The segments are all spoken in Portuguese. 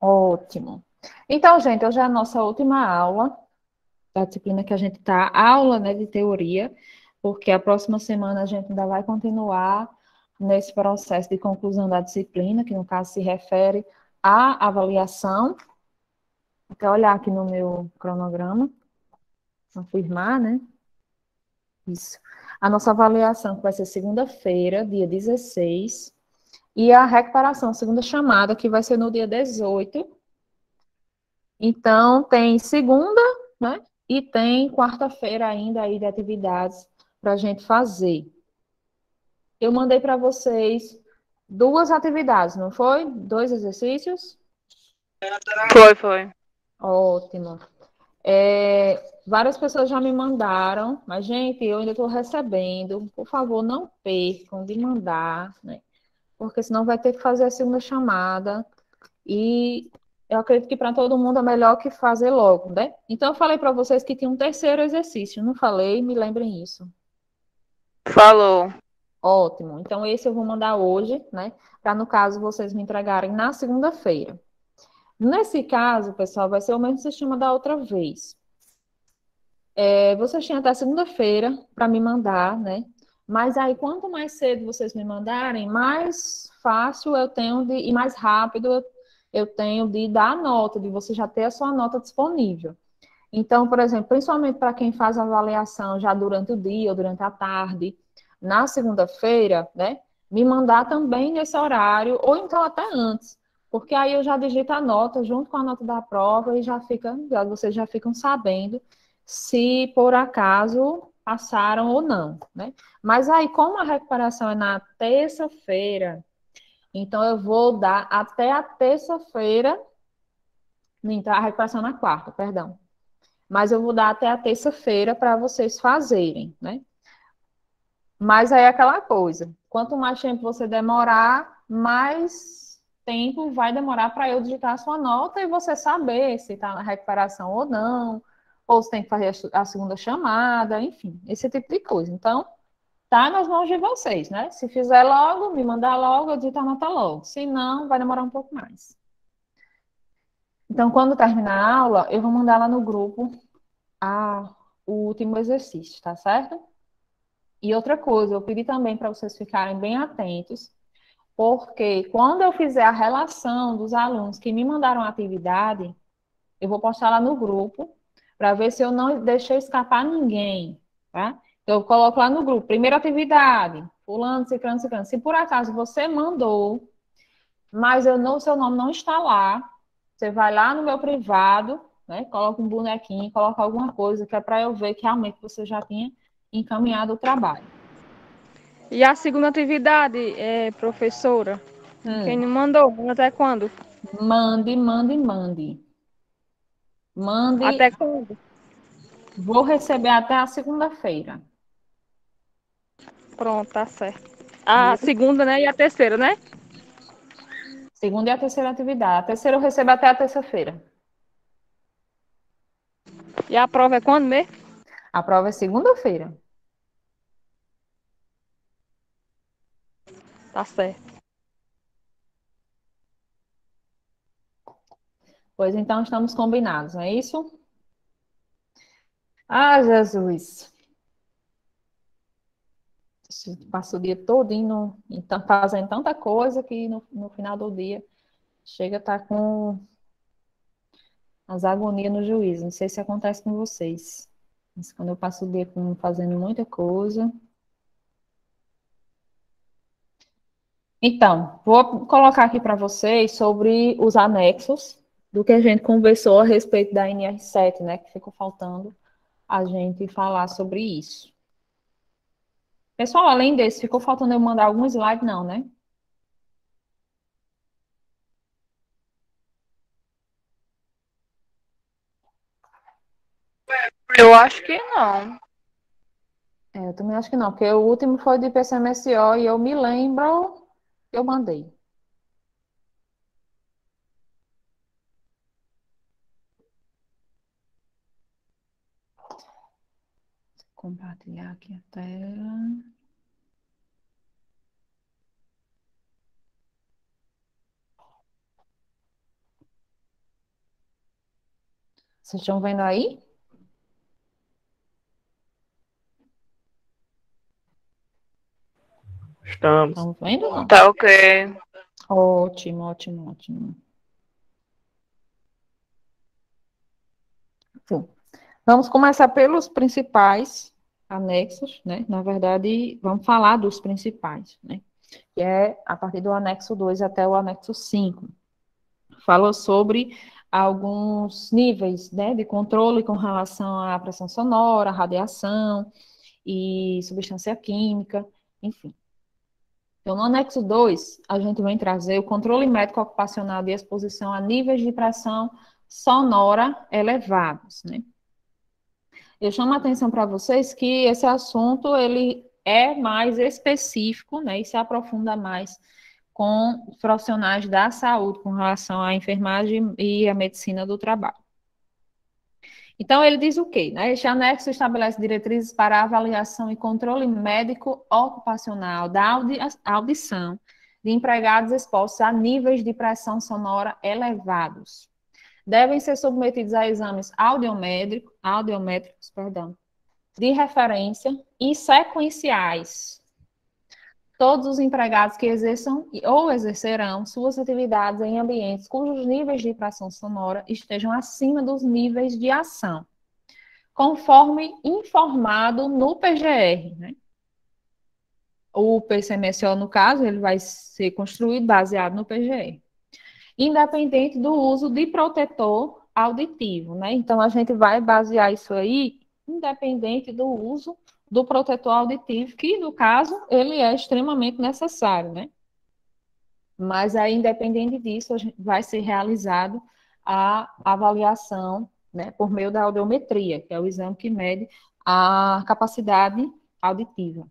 Ótimo. Então, gente, hoje é a nossa última aula da disciplina que a gente está, aula, né, de teoria, porque a próxima semana a gente ainda vai continuar nesse processo de conclusão da disciplina, que no caso se refere à avaliação. Até olhar aqui no meu cronograma, confirmar, né? Isso. A nossa avaliação que vai ser segunda-feira, dia 16, e a recuperação, segunda chamada, que vai ser no dia 18. Então, tem segunda, né? E tem quarta-feira ainda aí de atividades para a gente fazer. Eu mandei para vocês duas atividades, não foi? Dois exercícios? Foi. Ótimo. Várias pessoas já me mandaram, mas, gente, eu ainda estou recebendo. Por favor, não percam de mandar, né? Porque senão vai ter que fazer a segunda chamada. E eu acredito que para todo mundo é melhor que fazer logo, né? Então, eu falei para vocês que tinha um terceiro exercício, não falei? Me lembrem isso. Falou. Ótimo. Então, esse eu vou mandar hoje, né? Para, no caso, vocês me entregarem na segunda-feira. Nesse caso, pessoal, vai ser o mesmo sistema da outra vez. Vocês têm até segunda-feira para me mandar, né? Mas aí, quanto mais cedo vocês me mandarem, mais fácil eu tenho e mais rápido eu tenho de dar a nota, de você já ter a sua nota disponível. Então, por exemplo, principalmente para quem faz avaliação já durante o dia ou durante a tarde, na segunda-feira, né? Me mandar também nesse horário, ou então até antes, porque aí eu já digito a nota junto com a nota da prova e vocês já ficam sabendo se por acaso passaram ou não, né? Mas aí, como a recuperação é na terça-feira, então eu vou dar até a terça-feira, então a recuperação na quarta, perdão. Mas eu vou dar até a terça-feira para vocês fazerem, né? Mas aí é aquela coisa, quanto mais tempo você demorar, mais tempo vai demorar para eu digitar a sua nota e você saber se está na recuperação ou não, ou se tem que fazer a segunda chamada, enfim, esse tipo de coisa. Então, tá nas mãos de vocês, né? Se fizer logo, me mandar logo, eu digito a nota logo. Se não, vai demorar um pouco mais. Então, quando terminar a aula, eu vou mandar lá no grupo o último exercício, tá certo? E outra coisa, eu pedi também para vocês ficarem bem atentos, porque quando eu fizer a relação dos alunos que me mandaram a atividade, eu vou postar lá no grupo para ver se eu não deixei escapar ninguém, tá? Eu coloco lá no grupo, primeira atividade, fulano, ciclano, ciclano. Se por acaso você mandou, mas seu nome não está lá, você vai lá no meu privado, né? Coloca um bonequinho, coloca alguma coisa que é para eu ver que realmente você já tinha encaminhado o trabalho. E a segunda atividade, professora? Quem Hum. não mandou? Manda até quando? Mande, mande, mande. Mande, Até quando? vou receber até a segunda-feira. Pronto, tá certo. A Viu? segunda, né? E a terceira, né? Segunda e a terceira atividade. A terceira eu recebo até a terça-feira. E a prova é quando mesmo? A prova é segunda-feira. Tá certo. Pois então estamos combinados, não é isso? Ah, Jesus. Passa o dia todo indo, então, fazendo tanta coisa que no final do dia chega a estar com as agonias no juízo. Não sei se acontece com vocês. Mas quando eu passo o dia fazendo muita coisa. Então, vou colocar aqui para vocês sobre os anexos do que a gente conversou a respeito da NR7, né? Que ficou faltando a gente falar sobre isso. Pessoal, além desse, ficou faltando eu mandar algum slide, não, né? Eu acho que não. Eu também acho que não, porque o último foi de PCMSO e eu me lembro que eu mandei. Compartilhar aqui a tela. Vocês estão vendo aí? Estamos. Estão vendo? Não? Tá ok. Ótimo, ótimo, ótimo. Sim. Vamos começar pelos principais anexos, né? Na verdade, vamos falar dos principais, né? Que é a partir do anexo 2 até o anexo 5. Fala sobre alguns níveis, né, de controle com relação à pressão sonora, radiação e substância química, enfim. Então, no anexo 2, a gente vai trazer o controle médico ocupacional de exposição a níveis de pressão sonora elevados, né? Eu chamo a atenção para vocês que esse assunto, ele é mais específico, né, e se aprofunda mais com os profissionais da saúde com relação à enfermagem e à medicina do trabalho. Então, ele diz o quê? Né? Este anexo estabelece diretrizes para avaliação e controle médico ocupacional da audição de empregados expostos a níveis de pressão sonora elevados. Devem ser submetidos a exames audiométricos, de referência e sequenciais. Todos os empregados que exerçam ou exercerão suas atividades em ambientes cujos níveis de pressão sonora estejam acima dos níveis de ação, conforme informado no PGR, né? O PCMSO, no caso, ele vai ser construído baseado no PGR, independente do uso de protetor auditivo, né? Então, a gente vai basear isso aí, independente do uso do protetor auditivo, que, no caso, ele é extremamente necessário, né? Mas aí, independente disso, vai ser realizado a avaliação, né, por meio da audiometria, que é o exame que mede a capacidade auditiva.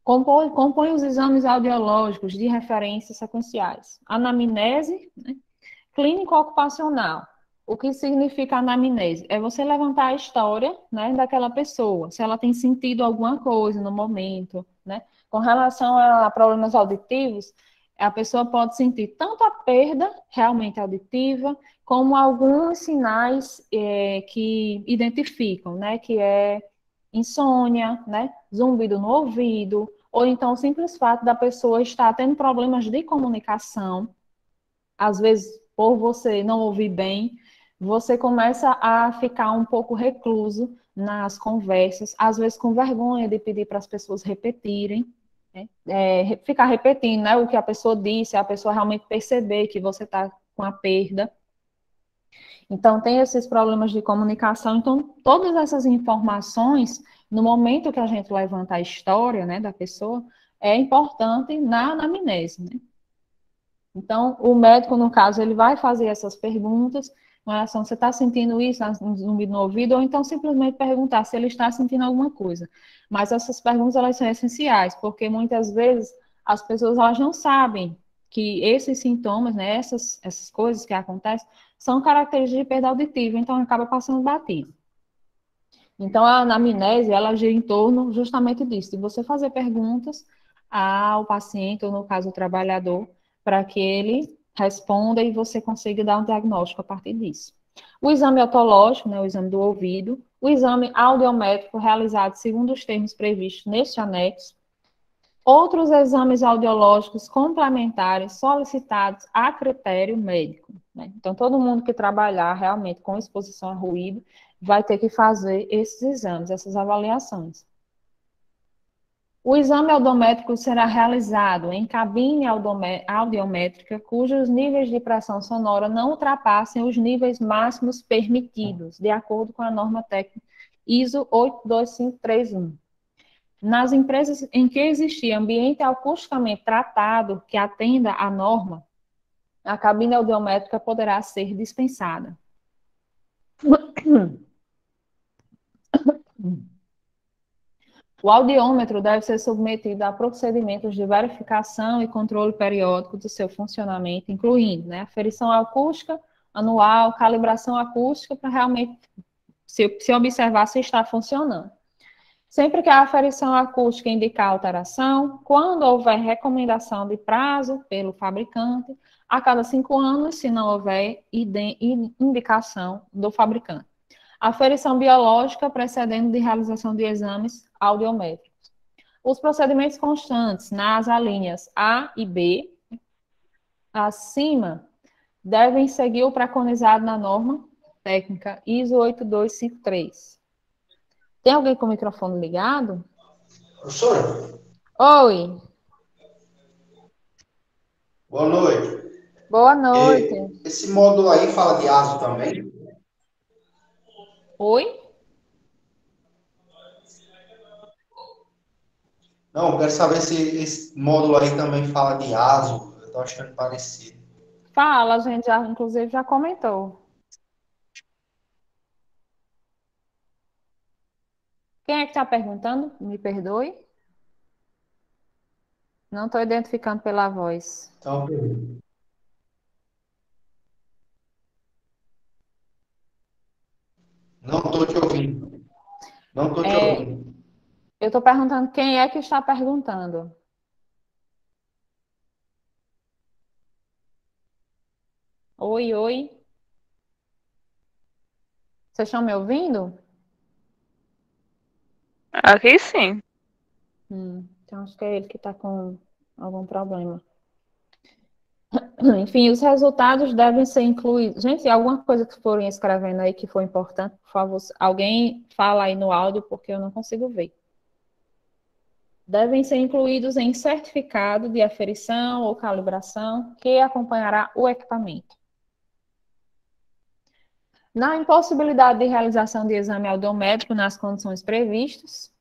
Compõe os exames audiológicos de referência sequenciais. Anamnese, né, clínico-ocupacional. O que significa anamnese? É você levantar a história, né, daquela pessoa, se ela tem sentido alguma coisa no momento, né? Com relação a problemas auditivos, a pessoa pode sentir tanto a perda realmente auditiva, como alguns sinais que identificam, né, que é insônia, né, zumbido no ouvido, ou então o simples fato da pessoa estar tendo problemas de comunicação, às vezes por você não ouvir bem, você começa a ficar um pouco recluso nas conversas, às vezes com vergonha de pedir para as pessoas repetirem, né? Ficar repetindo, né, o que a pessoa disse, a pessoa realmente perceber que você está com a perda. Então, tem esses problemas de comunicação. Então, todas essas informações, no momento que a gente levanta a história, né, da pessoa, é importante na anamnese, né? Então, o médico, no caso, ele vai fazer essas perguntas com relação, você está sentindo isso, um zumbido no ouvido, ou então simplesmente perguntar se ele está sentindo alguma coisa. Mas essas perguntas, elas são essenciais, porque muitas vezes as pessoas, elas não sabem que esses sintomas, né, essas coisas que acontecem, são características de perda auditiva, então acaba passando batido. Então, a anamnese, ela gira em torno justamente disso, de você fazer perguntas ao paciente, ou no caso, o trabalhador, para que ele responda e você consiga dar um diagnóstico a partir disso. O exame otológico, né, o exame do ouvido, o exame audiométrico realizado segundo os termos previstos neste anexo, outros exames audiológicos complementares solicitados a critério médico, né? Então, todo mundo que trabalhar realmente com exposição a ruído vai ter que fazer esses exames, essas avaliações. O exame audiométrico será realizado em cabine audiométrica cujos níveis de pressão sonora não ultrapassem os níveis máximos permitidos, de acordo com a norma técnica ISO 82531. Nas empresas em que existir ambiente acusticamente tratado que atenda à norma, a cabine audiométrica poderá ser dispensada. O audiômetro deve ser submetido a procedimentos de verificação e controle periódico do seu funcionamento, incluindo, né, aferição acústica anual, calibração acústica, para realmente se observar se está funcionando. Sempre que a aferição acústica indicar alteração, quando houver recomendação de prazo pelo fabricante, a cada 5 anos, se não houver indicação do fabricante. Aferição biológica precedendo de realização de exames audiométricos. Os procedimentos constantes nas alíneas A e B, acima, devem seguir o preconizado na norma técnica ISO 8253. Tem alguém com o microfone ligado? Professora, Oi, boa noite. boa noite. Esse módulo aí fala de ASO também? Oi? Não, eu quero saber se esse módulo aí também fala de ASO. Eu tô achando parecido. Fala, a gente já, inclusive, já comentou. Quem é que está perguntando? Me perdoe. Não estou identificando pela voz. Então, não estou te ouvindo. Não estou te ouvindo. Eu estou perguntando quem é que está perguntando. Oi, oi. Vocês estão me ouvindo? Aqui sim. Então acho que é ele que está com algum problema. Enfim, os resultados devem ser incluídos. Gente, alguma coisa que forem escrevendo aí que for importante, por favor, alguém fala aí no áudio, porque eu não consigo ver. Devem ser incluídos em certificado de aferição ou calibração que acompanhará o equipamento. Na impossibilidade de realização de exame audiométrico nas condições previstas,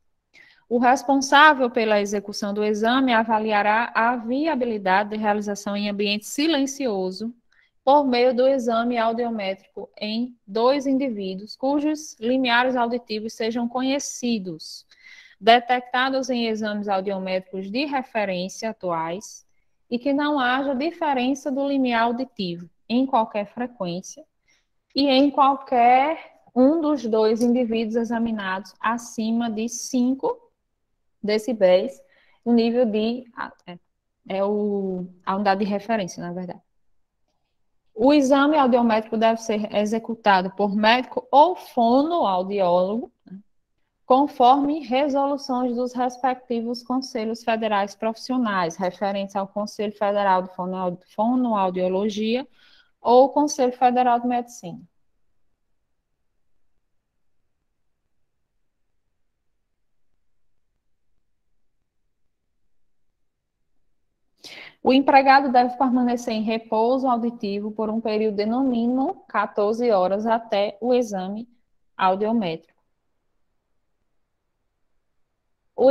o responsável pela execução do exame avaliará a viabilidade de realização em ambiente silencioso por meio do exame audiométrico em 2 indivíduos cujos limiares auditivos sejam conhecidos, detectados em exames audiométricos de referência atuais e que não haja diferença do limiar auditivo em qualquer frequência e em qualquer um dos 2 indivíduos examinados acima de 5 decibéis, o nível de... a unidade de referência, na verdade. O exame audiométrico deve ser executado por médico ou fonoaudiólogo, conforme resoluções dos respectivos conselhos federais profissionais, referentes ao Conselho Federal de Fonoaudiologia ou Conselho Federal de Medicina. O empregado deve permanecer em repouso auditivo por um período de, no mínimo, 14 horas até o exame audiométrico. O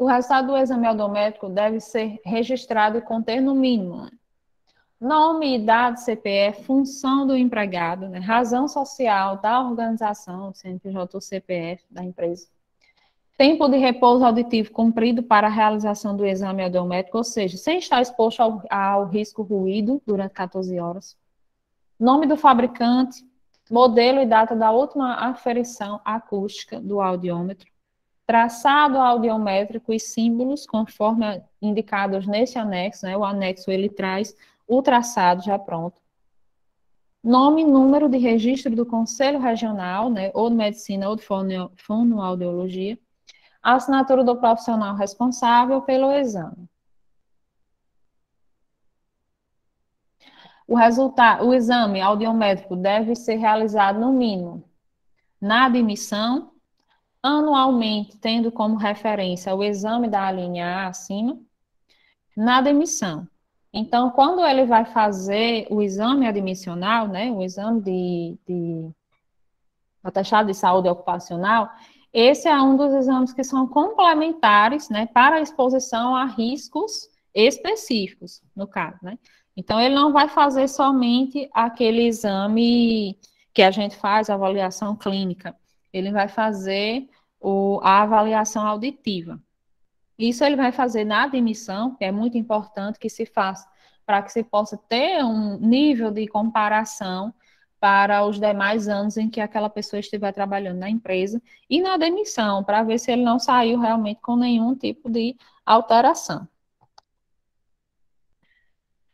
resultado do exame audiométrico deve ser registrado e conter, no mínimo, nome, idade, CPF, função do empregado, razão social da organização, CNPJ ou CPF da empresa. Tempo de repouso auditivo cumprido para a realização do exame audiométrico, ou seja, sem estar exposto ao risco ruído durante 14 horas. Nome do fabricante, modelo e data da última aferição acústica do audiômetro. Traçado audiométrico e símbolos, conforme indicados nesse anexo, O anexo, ele traz o traçado já pronto. Nome e número de registro do Conselho Regional, ou de Medicina ou de Fonoaudiologia. A assinatura do profissional responsável pelo exame. O exame audiométrico deve ser realizado, no mínimo, na admissão, anualmente, tendo como referência o exame da linha A acima, na demissão. Então, quando ele vai fazer o exame admissional, o exame de atestado de saúde ocupacional, esse é um dos exames que são complementares, para a exposição a riscos específicos, no caso, Então, ele não vai fazer somente aquele exame que a gente faz, a avaliação clínica. Ele vai fazer a avaliação auditiva. Isso ele vai fazer na admissão, que é muito importante que se faça, para que se possa ter um nível de comparação para os demais anos em que aquela pessoa estiver trabalhando na empresa, e na demissão, para ver se ele não saiu realmente com nenhum tipo de alteração.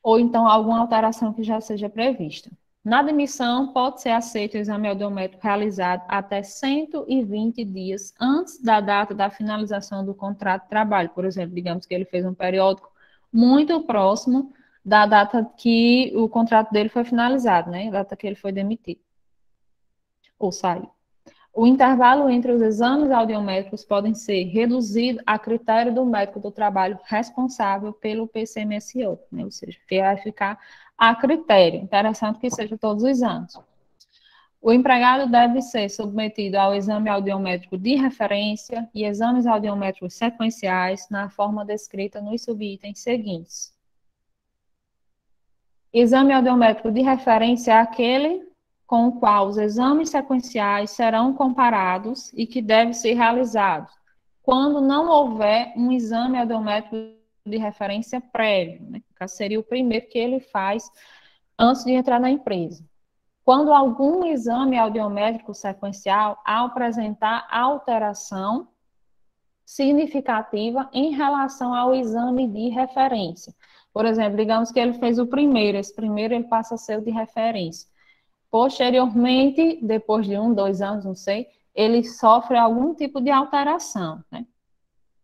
Ou então alguma alteração que já seja prevista. Na demissão, pode ser aceito o exame audiométrico realizado até 120 dias antes da data da finalização do contrato de trabalho. Por exemplo, digamos que ele fez um periódico muito próximo da data que o contrato dele foi finalizado, né? A data que ele foi demitido ou saiu. O intervalo entre os exames audiométricos podem ser reduzido a critério do médico do trabalho responsável pelo PCMSO, né? Ou seja, que vai ficar a critério. Interessante que seja todos os anos. O empregado deve ser submetido ao exame audiométrico de referência e exames audiométricos sequenciais na forma descrita nos subitens seguintes. Exame audiométrico de referência é aquele com o qual os exames sequenciais serão comparados e que deve ser realizado quando não houver um exame audiométrico de referência prévio, né? Que seria o primeiro que ele faz antes de entrar na empresa. Quando algum exame audiométrico sequencial apresentar alteração significativa em relação ao exame de referência. Por exemplo, digamos que ele fez o primeiro, esse primeiro ele passa a ser o de referência. Posteriormente, depois de 1, 2 anos, não sei, ele sofre algum tipo de alteração, né?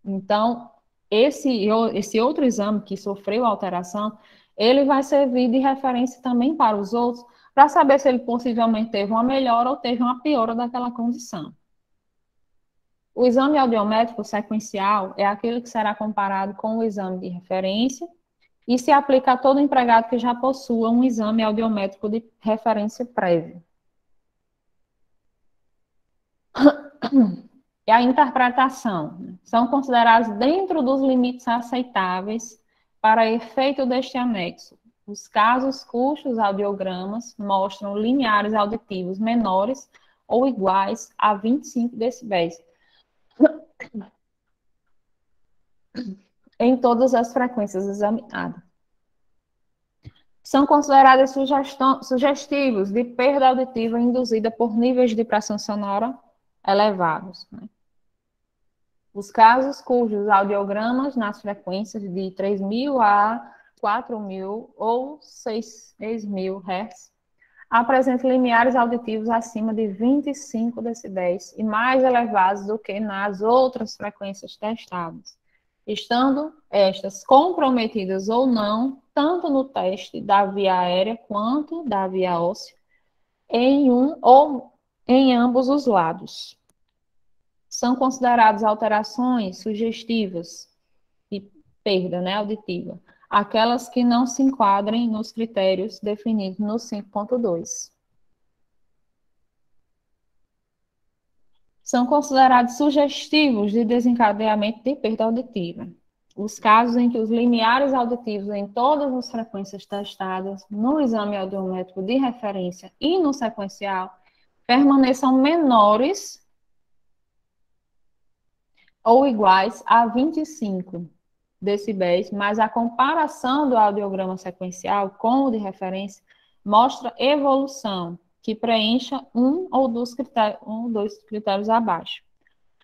Então, esse outro exame que sofreu alteração, ele vai servir de referência também para os outros, para saber se ele possivelmente teve uma melhora ou teve uma piora daquela condição. O exame audiométrico sequencial é aquele que será comparado com o exame de referência e se aplica a todo empregado que já possua um exame audiométrico de referência prévio. E a interpretação são considerados dentro dos limites aceitáveis para efeito deste anexo. Os casos cujos audiogramas mostram limiares auditivos menores ou iguais a 25 decibéis em todas as frequências examinadas. São considerados sugestivos de perda auditiva induzida por níveis de pressão sonora elevados, né? Os casos cujos audiogramas nas frequências de 3.000 a 4.000 ou 6.000 Hz apresentam limiares auditivos acima de 25 decibéis e mais elevados do que nas outras frequências testadas, estando estas comprometidas ou não, tanto no teste da via aérea quanto da via óssea, em um ou em ambos os lados. São consideradas alterações sugestivas de perda, né, auditiva, aquelas que não se enquadrem nos critérios definidos no 5.2. São considerados sugestivos de desencadeamento de perda auditiva os casos em que os limiares auditivos em todas as frequências testadas no exame audiométrico de referência e no sequencial permaneçam menores ou iguais a 25 decibéis, mas a comparação do audiograma sequencial com o de referência mostra evolução que preencha um ou dois critérios abaixo.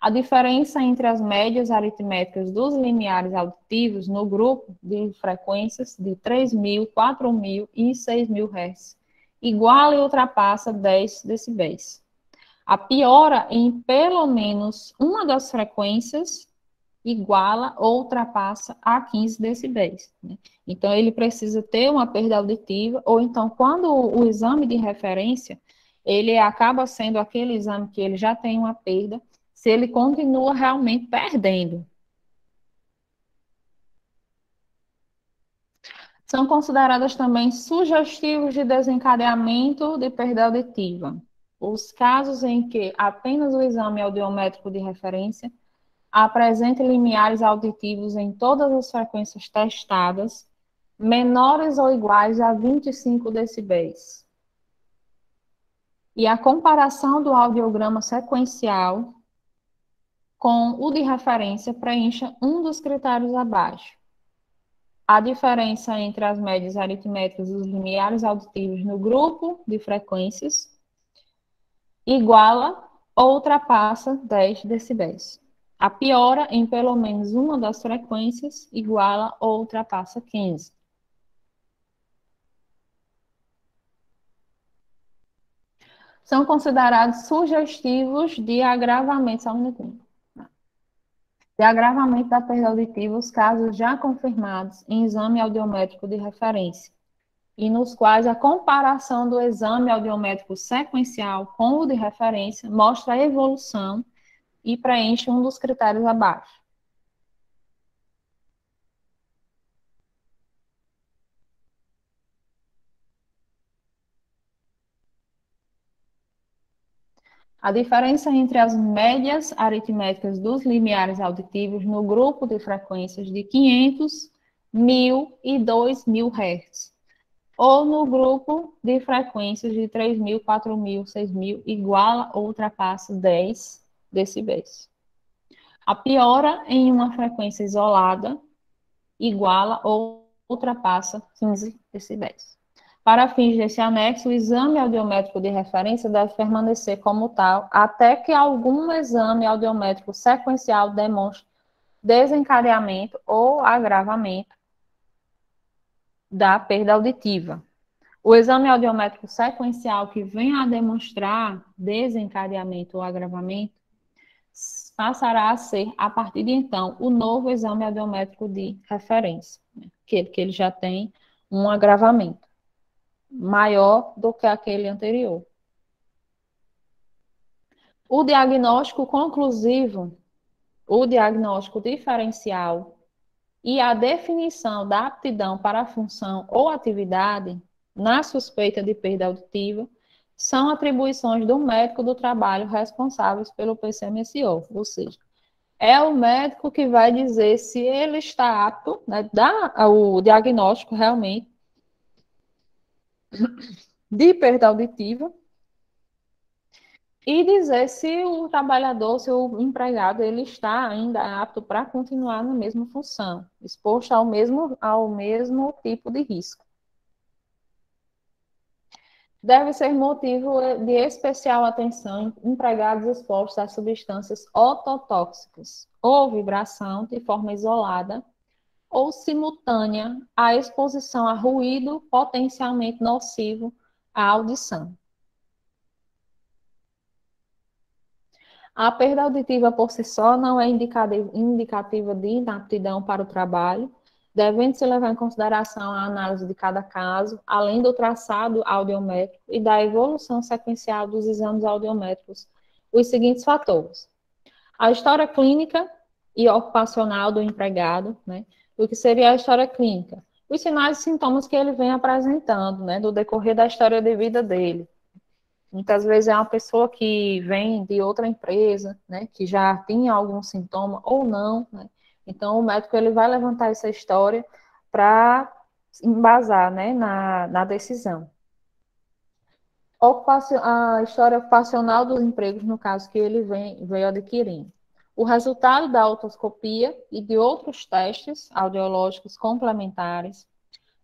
A diferença entre as médias aritméticas dos limiares auditivos no grupo de frequências de 3.000, 4.000 e 6.000 Hz iguala e ultrapassa 10 decibéis. A piora em pelo menos uma das frequências iguala ou ultrapassa a 15 decibéis. Né? Então, ele precisa ter uma perda auditiva, ou então, quando o exame de referência, ele acaba sendo aquele exame que ele já tem uma perda, se ele continua realmente perdendo. São consideradas também sugestivos de desencadeamento de perda auditiva os casos em que apenas o exame audiométrico de referência apresenta limiares auditivos em todas as frequências testadas, menores ou iguais a 25 decibéis. E a comparação do audiograma sequencial com o de referência preencha um dos critérios abaixo. A diferença entre as médias aritméticas dos limiares auditivos no grupo de frequências iguala ou ultrapassa 10 decibéis. A piora em pelo menos uma das frequências iguala ou ultrapassa 15. São considerados sugestivos de agravamento, só um minutinho, de agravamento da perda auditiva os casos já confirmados em exame audiométrico de referência, e nos quais a comparação do exame audiométrico sequencial com o de referência mostra a evolução e preenche um dos critérios abaixo. A diferença entre as médias aritméticas dos limiares auditivos no grupo de frequências de 500, 1000 e 2000 Hz, ou no grupo de frequências de 3000, 4000, 6000, iguala ou ultrapassa 10 decibéis. A piora em uma frequência isolada iguala ou ultrapassa 15 decibéis. Para fins desse anexo, o exame audiométrico de referência deve permanecer como tal até que algum exame audiométrico sequencial demonstre desencadeamento ou agravamento da perda auditiva. O exame audiométrico sequencial que venha a demonstrar desencadeamento ou agravamento passará a ser, a partir de então, o novo exame audiométrico de referência, que ele já tem um agravamento maior do que aquele anterior. O diagnóstico conclusivo, o diagnóstico diferencial e a definição da aptidão para a função ou atividade na suspeita de perda auditiva são atribuições do médico do trabalho responsáveis pelo PCMSO, ou seja, é o médico que vai dizer se ele está apto, né, dar o diagnóstico realmente de perda auditiva e dizer se o trabalhador, se o empregado, ele está ainda apto para continuar na mesma função, exposto ao mesmo tipo de risco. Deve ser motivo de especial atenção empregados expostos a substâncias ototóxicas ou vibração de forma isolada ou simultânea à exposição a ruído potencialmente nocivo à audição. A perda auditiva por si só não é indicativa de inaptidão para o trabalho, devendo-se levar em consideração a análise de cada caso, além do traçado audiométrico e da evolução sequencial dos exames audiométricos, os seguintes fatores: a história clínica e ocupacional do empregado, né? O que seria a história clínica? Os sinais e sintomas que ele vem apresentando, né, do decorrer da história de vida dele. Muitas vezes é uma pessoa que vem de outra empresa, né, que já tinha algum sintoma ou não, né? Então, o médico ele vai levantar essa história para embasar, né, na decisão. A história ocupacional dos empregos, no caso que ele veio adquirindo. O resultado da otoscopia e de outros testes audiológicos complementares,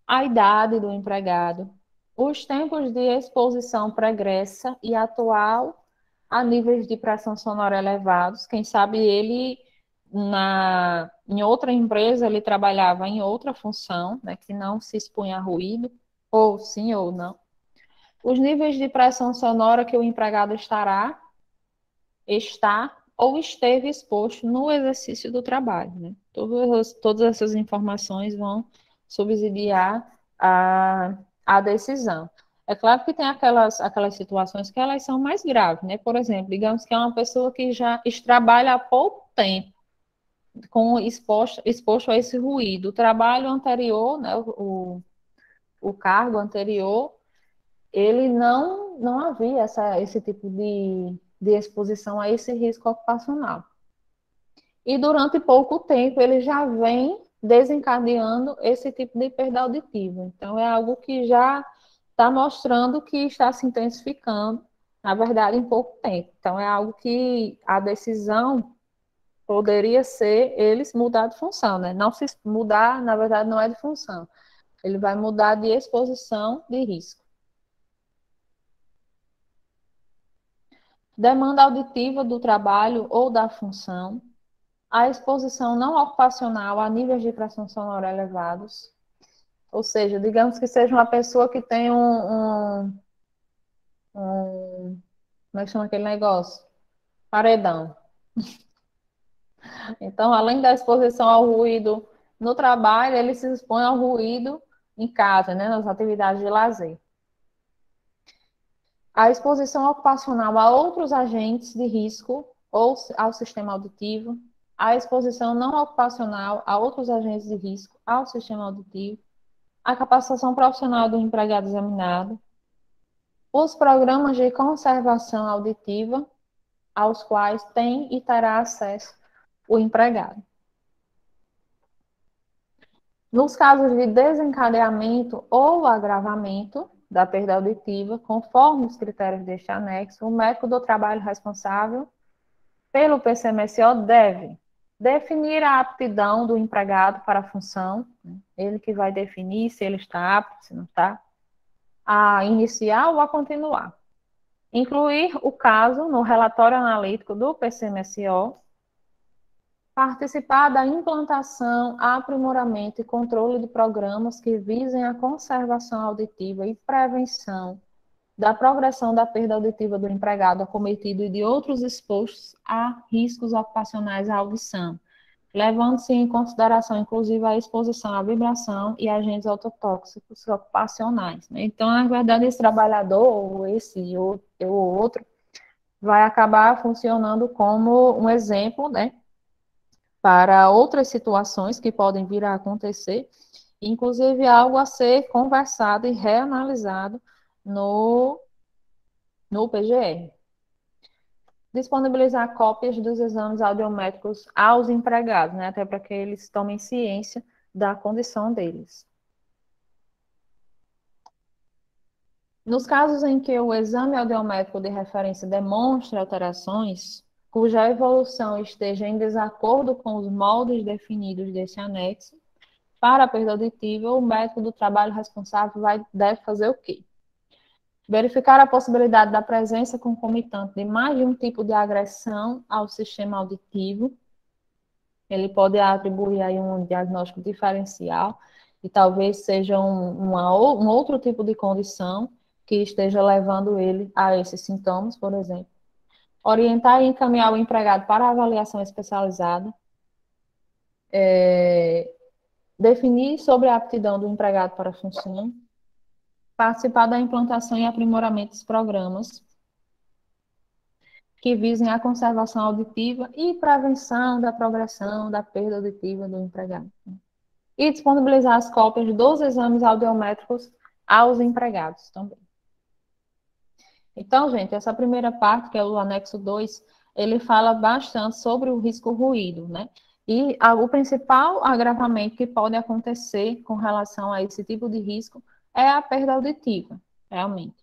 a idade do empregado, os tempos de exposição pregressa e atual a níveis de pressão sonora elevados. Quem sabe ele, em outra empresa, ele trabalhava em outra função, né, que não se expunha a ruído, ou sim ou não. Os níveis de pressão sonora que o empregado está ou esteve exposto no exercício do trabalho, né? Todas essas informações vão subsidiar a decisão. É claro que tem aquelas situações que elas são mais graves, né? Por exemplo, digamos que é uma pessoa que já trabalha há pouco tempo exposto a esse ruído. O trabalho anterior, né, o cargo anterior, ele não havia esse tipo de exposição a esse risco ocupacional. E durante pouco tempo ele já vem desencadeando esse tipo de perda auditiva. Então, é algo que já está mostrando que está se intensificando, na verdade, em pouco tempo. Então, é algo que a decisão poderia ser eles mudar de função, né? Não se mudar, na verdade, não é de função. Ele vai mudar de exposição de risco. Demanda auditiva do trabalho ou da função. A exposição não ocupacional a níveis de pressão sonora elevados. Ou seja, digamos que seja uma pessoa que tem como é que chama aquele negócio? Paredão. Então, além da exposição ao ruído no trabalho, ele se expõe ao ruído em casa, né, nas atividades de lazer. A exposição ocupacional a outros agentes de risco ou ao sistema auditivo. A exposição não ocupacional a outros agentes de risco ao sistema auditivo. A capacitação profissional do empregado examinado. Os programas de conservação auditiva aos quais tem e terá acesso o empregado. Nos casos de desencadeamento ou agravamento da perda auditiva, conforme os critérios deste anexo, o médico do trabalho responsável pelo PCMSO deve definir a aptidão do empregado para a função, ele que vai definir se ele está apto, se não está, a iniciar ou a continuar. Incluir o caso no relatório analítico do PCMSO, participar da implantação, aprimoramento e controle de programas que visem a conservação auditiva e prevenção da progressão da perda auditiva do empregado acometido e de outros expostos a riscos ocupacionais à audição, levando-se em consideração, inclusive, a exposição à vibração e agentes autotóxicos ocupacionais. Então, na verdade, esse trabalhador, ou esse ou outro, vai acabar funcionando como um exemplo, né, para outras situações que podem vir a acontecer, inclusive algo a ser conversado e reanalisado no PGR. Disponibilizar cópias dos exames audiométricos aos empregados, né, até para que eles tomem ciência da condição deles. Nos casos em que o exame audiométrico de referência demonstre alterações, cuja evolução esteja em desacordo com os moldes definidos desse anexo, para a perda auditiva, o médico do trabalho responsável deve fazer o quê? Verificar a possibilidade da presença concomitante de mais de um tipo de agressão ao sistema auditivo. Ele pode atribuir aí um diagnóstico diferencial e talvez seja um outro tipo de condição que esteja levando ele a esses sintomas, por exemplo. Orientar e encaminhar o empregado para a avaliação especializada. Definir sobre a aptidão do empregado para a função. Participar da implantação e aprimoramento dos programas que visem a conservação auditiva e prevenção da progressão da perda auditiva do empregado. E disponibilizar as cópias dos exames audiométricos aos empregados também. Então, gente, essa primeira parte, que é o anexo 2, ele fala bastante sobre o risco ruído, né? E o principal agravamento que pode acontecer com relação a esse tipo de risco é a perda auditiva, realmente.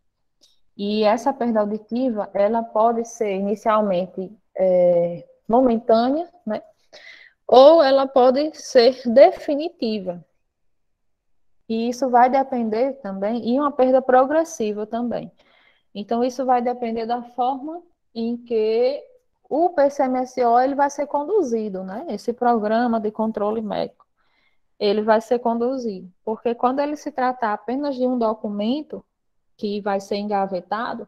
E essa perda auditiva, ela pode ser inicialmente momentânea, né? Ou ela pode ser definitiva. E isso vai depender também, e uma perda progressiva também. Então, isso vai depender da forma em que o PCMSO ele vai ser conduzido, né? Esse programa de controle médico, ele vai ser conduzido. Porque quando ele se tratar apenas de um documento que vai ser engavetado,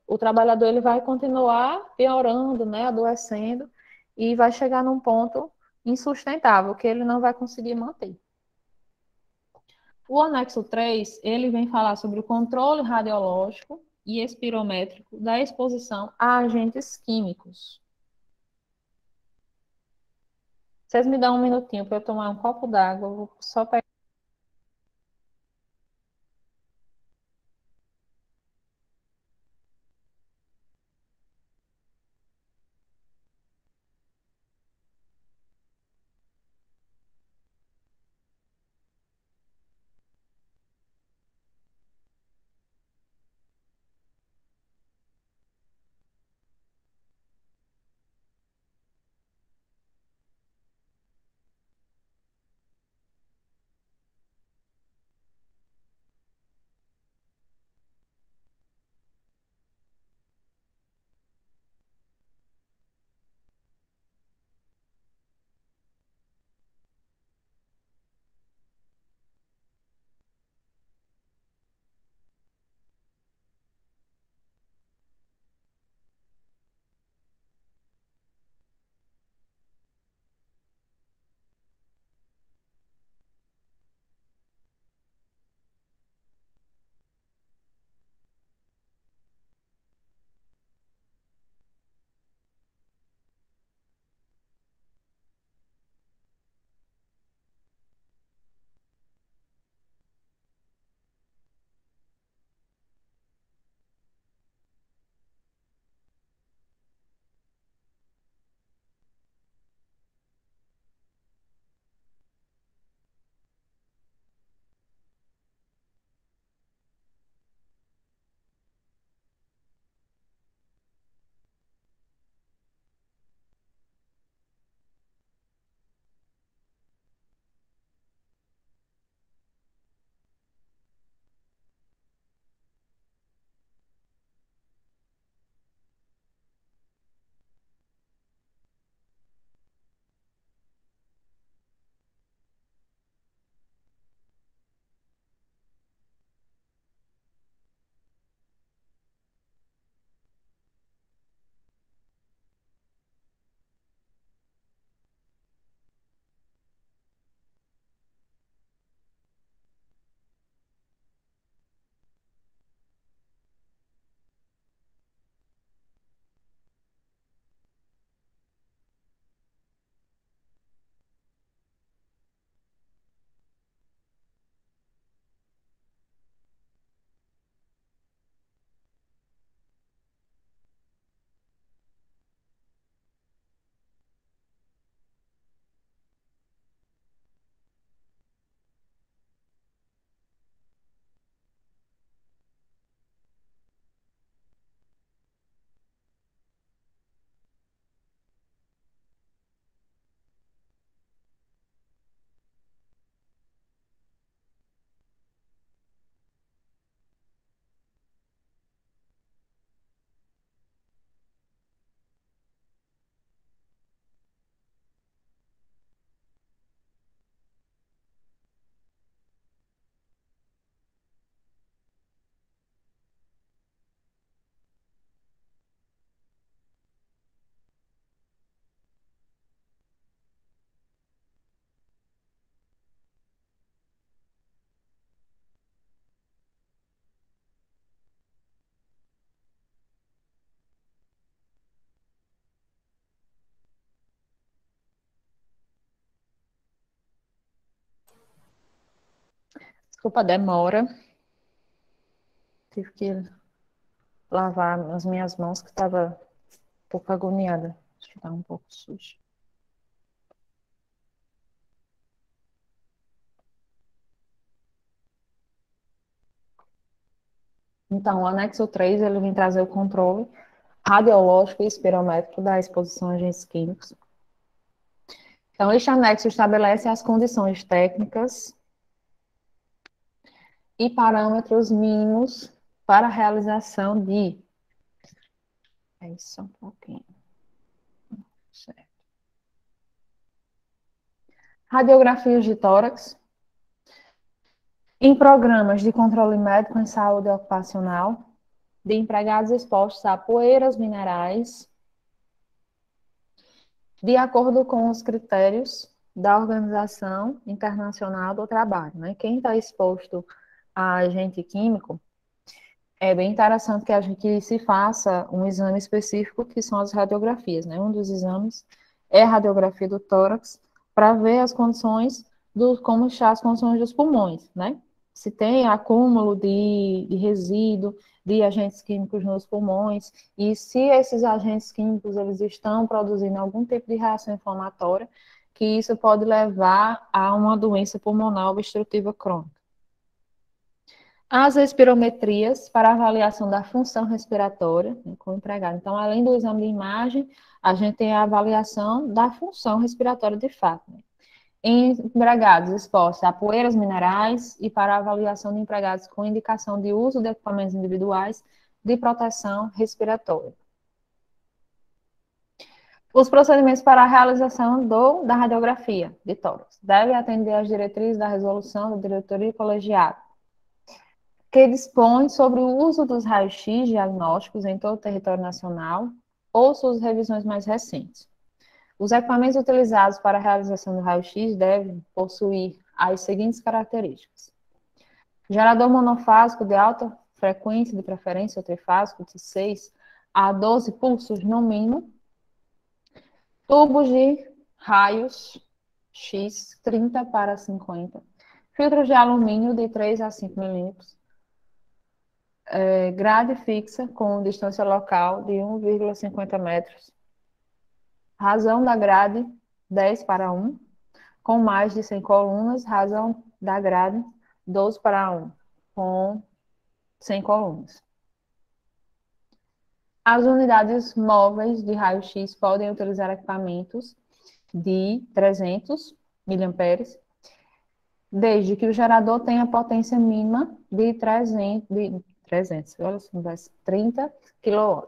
o trabalhador ele vai continuar piorando, né? Adoecendo, e vai chegar num ponto insustentável, que ele não vai conseguir manter. O anexo 3, ele vem falar sobre o controle radiológico e espirométrico da exposição a agentes químicos. Vocês me dão um minutinho para eu tomar um copo d'água, eu vou só pegar. Desculpa a demora. Tive que lavar as minhas mãos, que estava um pouco agoniada. Acho que está um pouco sujo. Então, o anexo 3, ele vem trazer o controle radiológico e espirométrico da exposição a agentes químicos. Então, este anexo estabelece as condições técnicas e parâmetros mínimos para a realização de... É isso, um pouquinho. Certo. Radiografias de tórax, em programas de controle médico em saúde ocupacional, de empregados expostos a poeiras minerais, de acordo com os critérios da Organização Internacional do Trabalho, né? Quem está exposto a agente químico, é bem interessante que se faça um exame específico, que são as radiografias, né? Um dos exames é a radiografia do tórax, para ver as condições como estão as condições dos pulmões, né? Se tem acúmulo de resíduo, de agentes químicos nos pulmões, e se esses agentes químicos eles estão produzindo algum tipo de reação inflamatória, que isso pode levar a uma doença pulmonar obstrutiva crônica. As espirometrias para avaliação da função respiratória, né, com o empregado. Então, além do exame de imagem, a gente tem a avaliação da função respiratória de fato, né? Em empregados expostos a poeiras minerais e para a avaliação de empregados com indicação de uso de equipamentos individuais de proteção respiratória. Os procedimentos para a realização da radiografia de tórax devem atender às diretrizes da resolução da diretoria colegiada, que dispõe sobre o uso dos raios-x diagnósticos em todo o território nacional ou suas revisões mais recentes. Os equipamentos utilizados para a realização do raio-x devem possuir as seguintes características: gerador monofásico de alta frequência, de preferência ou trifásico, de 6 a 12 pulsos no mínimo, tubos de raios X 30 para 50, filtros de alumínio de 3 a 5 milímetros, grade fixa com distância local de 1,50 metros, razão da grade 10 para 1, com mais de 100 colunas, razão da grade 12 para 1, com 100 colunas. As unidades móveis de raio-x podem utilizar equipamentos de 300 miliamperes, desde que o gerador tenha potência mínima de 30 kW.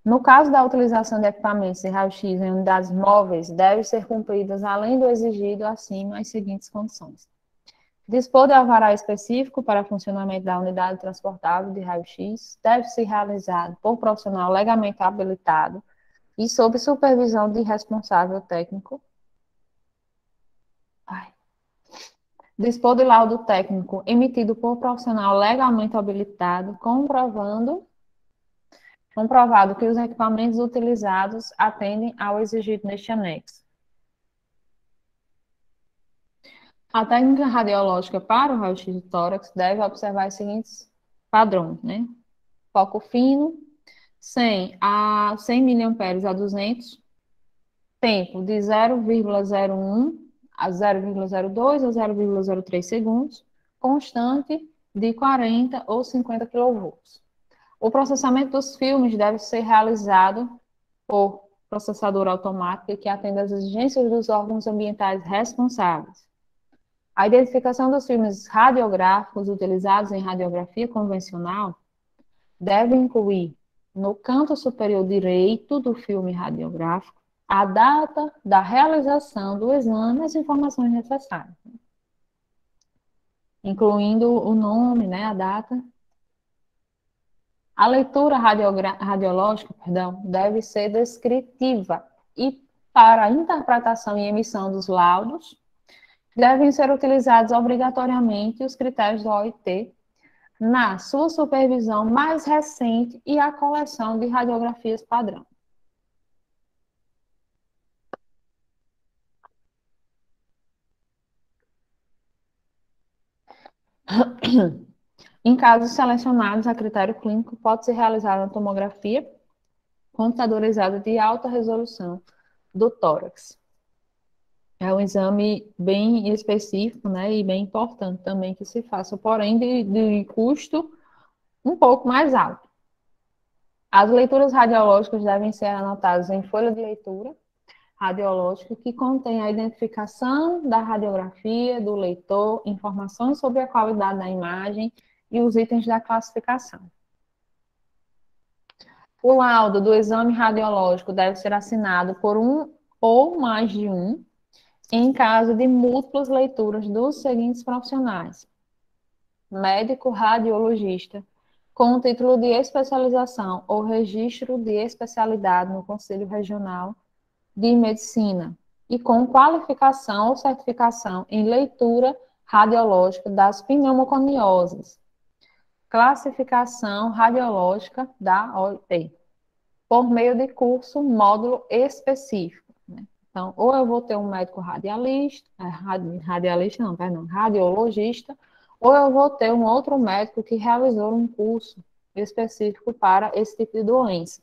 No caso da utilização de equipamentos de raio-x em unidades móveis, devem ser cumpridas, além do exigido acima, as seguintes condições: dispor de alvará específico para funcionamento da unidade transportável de raio-x, deve ser realizado por profissional legalmente habilitado e sob supervisão de responsável técnico. Dispor de laudo técnico emitido por profissional legalmente habilitado, comprovado que os equipamentos utilizados atendem ao exigido neste anexo. A técnica radiológica para o raio-x de tórax deve observar os seguintes padrões, né? Foco fino, 100 a 100 miliamperes a 200, tempo de 0,01 a 0,02 a 0,03 segundos, constante de 40 ou 50 kV. O processamento dos filmes deve ser realizado por processador automático que atenda às exigências dos órgãos ambientais responsáveis. A identificação dos filmes radiográficos utilizados em radiografia convencional deve incluir, no canto superior direito do filme radiográfico, a data da realização do exame e as informações necessárias, incluindo o nome, né, a data. A leitura radiológica, deve ser descritiva e, para a interpretação e emissão dos laudos, devem ser utilizados obrigatoriamente os critérios do OIT na sua supervisão mais recente e a coleção de radiografias padrão. Em casos selecionados a critério clínico, pode ser realizada a tomografia computadorizada de alta resolução do tórax. É um exame bem específico, né, e bem importante também que se faça, porém de custo um pouco mais alto. As leituras radiológicas devem ser anotadas em folha de leitura radiológica que contém a identificação da radiografia, do leitor, informações sobre a qualidade da imagem e os itens da classificação. O laudo do exame radiológico deve ser assinado por um ou mais de um, em caso de múltiplas leituras dos seguintes profissionais: médico radiologista, com título de especialização ou registro de especialidade no Conselho Regional de Medicina e com qualificação ou certificação em leitura radiológica das pneumoconioses, classificação radiológica da OIT, por meio de curso módulo específico, né? Então, ou eu vou ter um médico radiologista, ou eu vou ter um outro médico que realizou um curso específico para esse tipo de doença.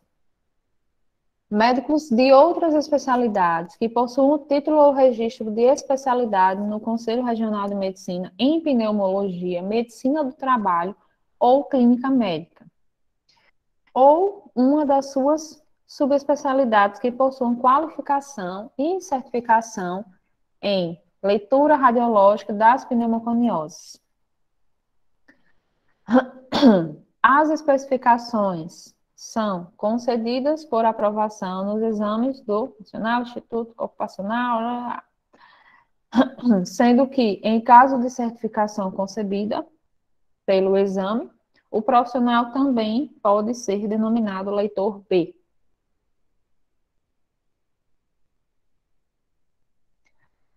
Médicos de outras especialidades que possuam título ou registro de especialidade no Conselho Regional de Medicina em pneumologia, medicina do trabalho ou clínica médica. Ou uma das suas subespecialidades que possuam qualificação e certificação em leitura radiológica das pneumoconioses. As especificações são concedidas por aprovação nos exames do Nacional, Instituto Ocupacional, sendo que, em caso de certificação concebida pelo exame, o profissional também pode ser denominado leitor B.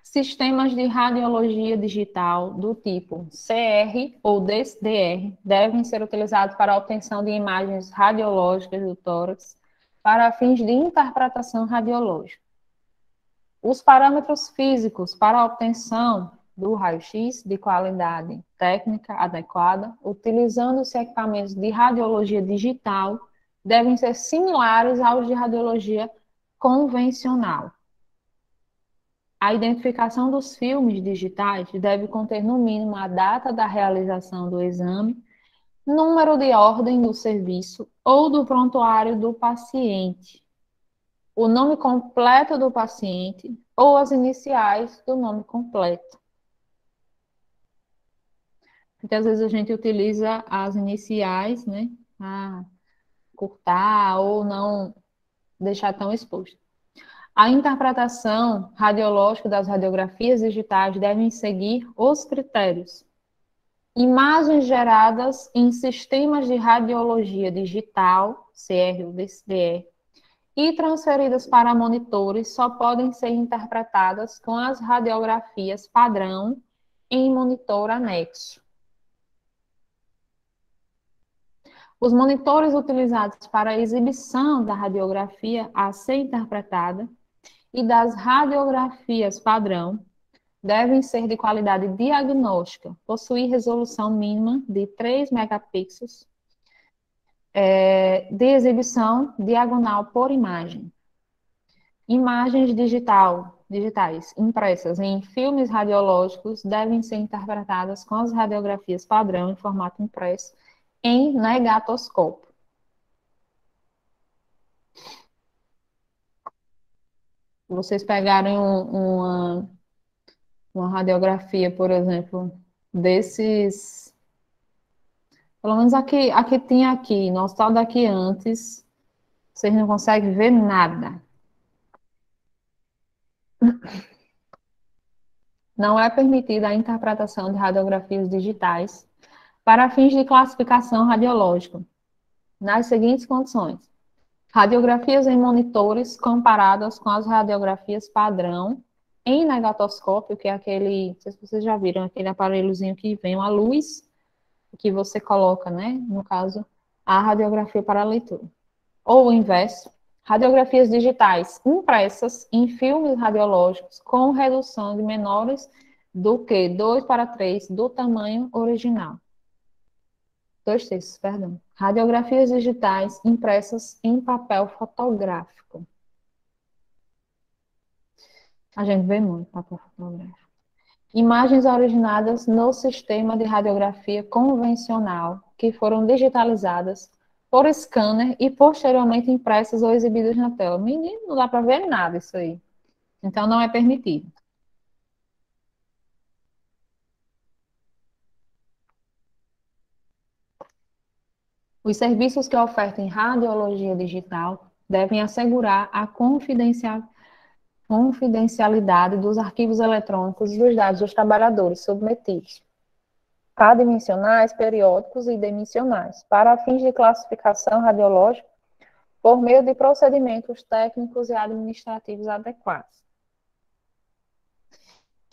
Sistemas de radiologia digital do tipo CR ou DSDR devem ser utilizados para a obtenção de imagens radiológicas do tórax para fins de interpretação radiológica. Os parâmetros físicos para a obtenção do raio-x de qualidade técnica adequada, utilizando-se equipamentos de radiologia digital, devem ser similares aos de radiologia convencional. A identificação dos filmes digitais deve conter, no mínimo, a data da realização do exame, número de ordem do serviço ou do prontuário do paciente, o nome completo do paciente ou as iniciais do nome completo. Porque às vezes a gente utiliza as iniciais, né, a cortar ou não deixar tão exposto. A interpretação radiológica das radiografias digitais devem seguir os critérios: imagens geradas em sistemas de radiologia digital, CR ou DSDR, e transferidas para monitores só podem ser interpretadas com as radiografias padrão em monitor anexo. Os monitores utilizados para a exibição da radiografia a ser interpretada e das radiografias padrão devem ser de qualidade diagnóstica, possuir resolução mínima de 3 megapixels, de exibição diagonal por imagem. Imagens digitais impressas em filmes radiológicos devem ser interpretadas com as radiografias padrão em formato impresso em negatoscópio. Vocês pegarem uma radiografia, por exemplo, desses... Pelo menos aqui tinha aqui, no hospital daqui antes, vocês não conseguem ver nada. Não é permitida a interpretação de radiografias digitais para fins de classificação radiológica, nas seguintes condições: radiografias em monitores comparadas com as radiografias padrão em negatoscópio, que é aquele, não sei se vocês já viram, aquele aparelhozinho que vem uma luz, que você coloca, né, no caso, a radiografia para a leitura. Ou o inverso, radiografias digitais impressas em filmes radiológicos com redução de menores do que 2:3 do tamanho original. 2/3, perdão. Radiografias digitais impressas em papel fotográfico. A gente vê muito papel fotográfico. Imagens originadas no sistema de radiografia convencional, que foram digitalizadas por scanner e posteriormente impressas ou exibidas na tela. Menino, não dá para ver nada isso aí. Então, não é permitido. Os serviços que ofertem radiologia digital devem assegurar a confidencialidade dos arquivos eletrônicos e dos dados dos trabalhadores submetidos, adimensionais, periódicos e demissionais, para fins de classificação radiológica por meio de procedimentos técnicos e administrativos adequados.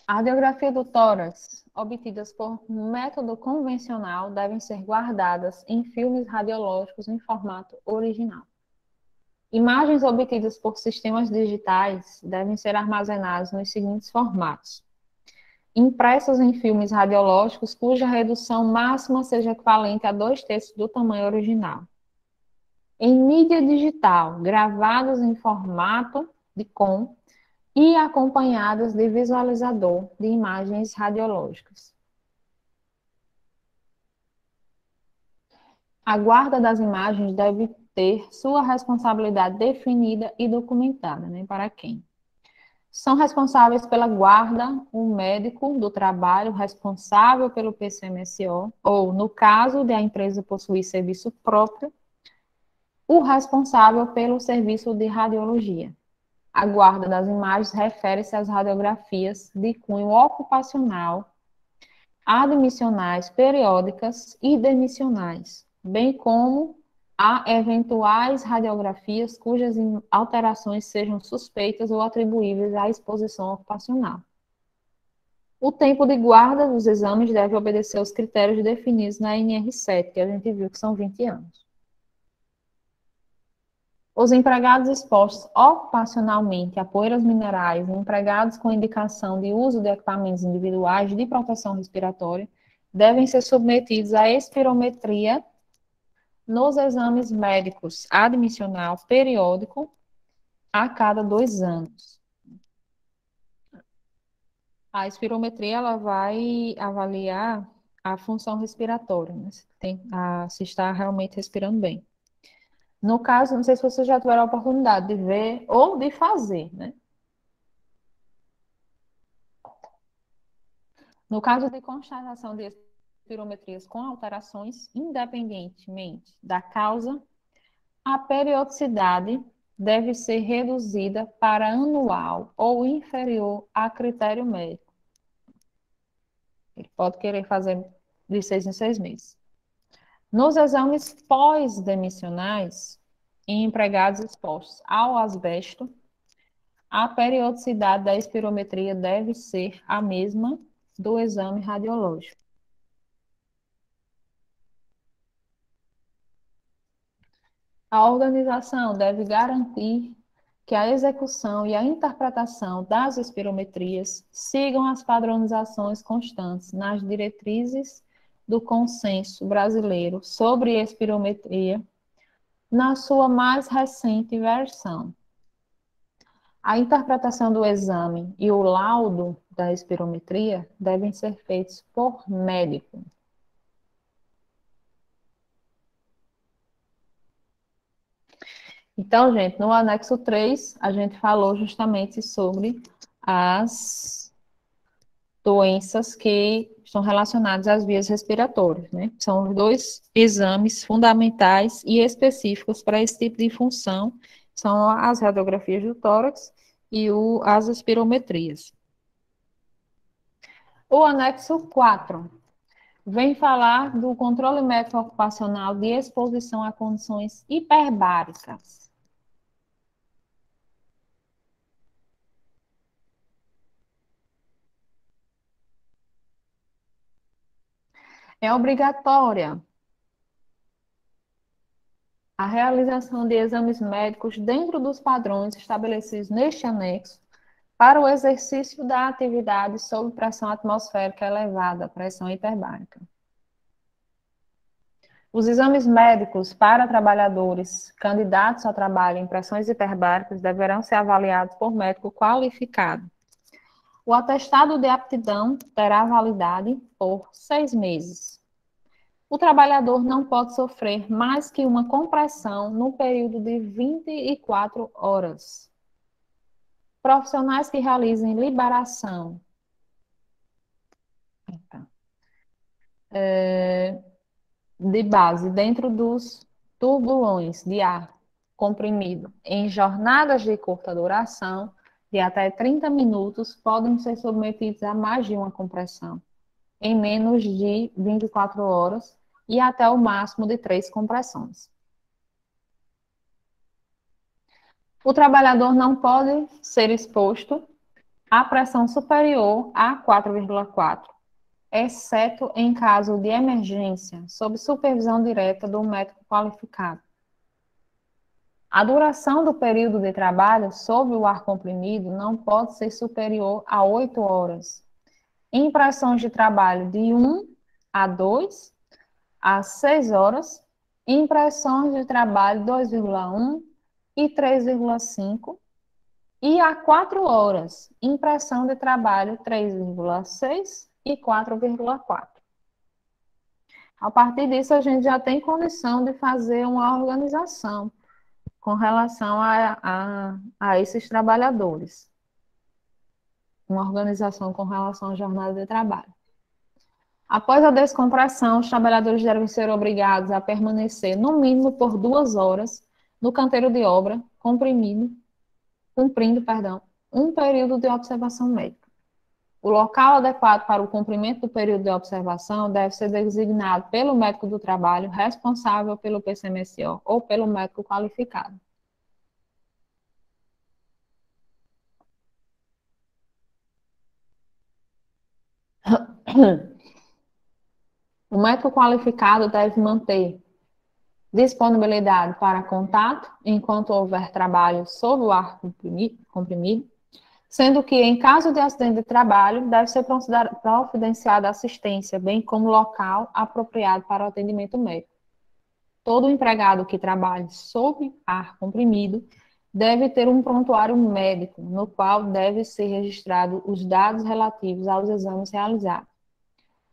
A radiografia do tórax, obtidas por método convencional, devem ser guardadas em filmes radiológicos em formato original. Imagens obtidas por sistemas digitais devem ser armazenadas nos seguintes formatos: impressos em filmes radiológicos cuja redução máxima seja equivalente a 2/3 do tamanho original. Em mídia digital, gravados em formato de COM e acompanhados de visualizador de imagens radiológicas. A guarda das imagens deve ter sua responsabilidade definida e documentada, né? Para quem? São responsáveis pela guarda o médico do trabalho responsável pelo PCMSO, ou, no caso de a empresa possuir serviço próprio, o responsável pelo serviço de radiologia. A guarda das imagens refere-se às radiografias de cunho ocupacional, admissionais, periódicas e demissionais, bem como a eventuais radiografias cujas alterações sejam suspeitas ou atribuíveis à exposição ocupacional. O tempo de guarda dos exames deve obedecer aos critérios definidos na NR7, que a gente viu que são 20 anos. Os empregados expostos ocupacionalmente a poeiras minerais e empregados com indicação de uso de equipamentos individuais de proteção respiratória devem ser submetidos à espirometria nos exames médicos admissional periódico a cada 2 anos. A espirometria ela vai avaliar a função respiratória, né? Se está realmente respirando bem. No caso, não sei se vocês já tiveram a oportunidade de ver ou de fazer, né? No caso de constatação de espirometrias com alterações, independentemente da causa, a periodicidade deve ser reduzida para anual ou inferior a critério médico. Ele pode querer fazer de 6 em 6 meses. Nos exames pós-demissionais, em empregados expostos ao asbesto, a periodicidade da espirometria deve ser a mesma do exame radiológico. A organização deve garantir que a execução e a interpretação das espirometrias sigam as padronizações constantes nas diretrizes do Consenso Brasileiro sobre Espirometria, na sua mais recente versão. A interpretação do exame e o laudo da espirometria devem ser feitos por médico. Então, gente, no anexo 3, a gente falou justamente sobre as doenças que estão relacionadas às vias respiratórias, né? São os 2 exames fundamentais e específicos para esse tipo de função, são as radiografias do tórax e as espirometrias. O anexo 4 vem falar do controle médico ocupacional de exposição a condições hiperbáricas. É obrigatória a realização de exames médicos dentro dos padrões estabelecidos neste anexo para o exercício da atividade sob pressão atmosférica elevada, pressão hiperbárica. Os exames médicos para trabalhadores candidatos a trabalho em pressões hiperbáricas deverão ser avaliados por médico qualificado. O atestado de aptidão terá validade por 6 meses. O trabalhador não pode sofrer mais que uma compressão no período de 24 horas. Profissionais que realizem liberação de base dentro dos turbulões de ar comprimido em jornadas de curta duração, de até 30 minutos, podem ser submetidos a mais de uma compressão, em menos de 24 horas e até o máximo de 3 compressões. O trabalhador não pode ser exposto à pressão superior a 4,4, exceto em caso de emergência, sob supervisão direta do médico qualificado. A duração do período de trabalho sob o ar comprimido não pode ser superior a 8 horas. Em pressões de trabalho de 1 a 2 a 6 horas, em pressões de trabalho 2,1 e 3,5 e a 4 horas, em pressão de trabalho 3,6 e 4,4. A partir disso, a gente já tem condição de fazer uma organização com relação a esses trabalhadores. Uma organização com relação à jornada de trabalho. Após a descompressão, os trabalhadores devem ser obrigados a permanecer, no mínimo, por 2 horas no canteiro de obra, cumprindo, um período de observação médica. O local adequado para o cumprimento do período de observação deve ser designado pelo médico do trabalho responsável pelo PCMSO ou pelo médico qualificado. O médico qualificado deve manter disponibilidade para contato enquanto houver trabalho sob o ar comprimido, sendo que, em caso de acidente de trabalho, deve ser providenciada assistência, bem como local apropriado para o atendimento médico. Todo empregado que trabalhe sob ar comprimido deve ter um prontuário médico, no qual deve ser registrado os dados relativos aos exames realizados.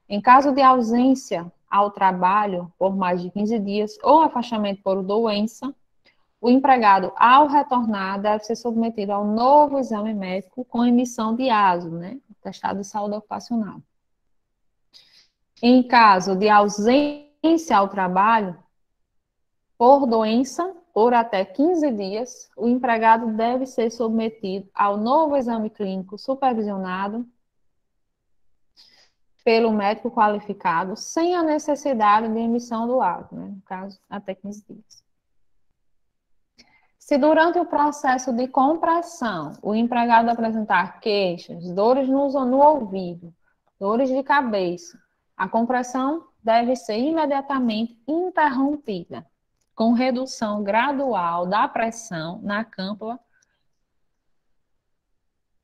Em caso de ausência ao trabalho por mais de 15 dias ou afastamento por doença, o empregado, ao retornar, deve ser submetido ao novo exame médico com emissão de ASO, Atestado de Saúde Ocupacional. Em caso de ausência ao trabalho por doença, por até 15 dias, o empregado deve ser submetido ao novo exame clínico supervisionado pelo médico qualificado, sem a necessidade de emissão do ASO, no caso, até 15 dias. Se durante o processo de compressão o empregado apresentar queixas, dores no ouvido, dores de cabeça, a compressão deve ser imediatamente interrompida, com redução gradual da pressão na câmpula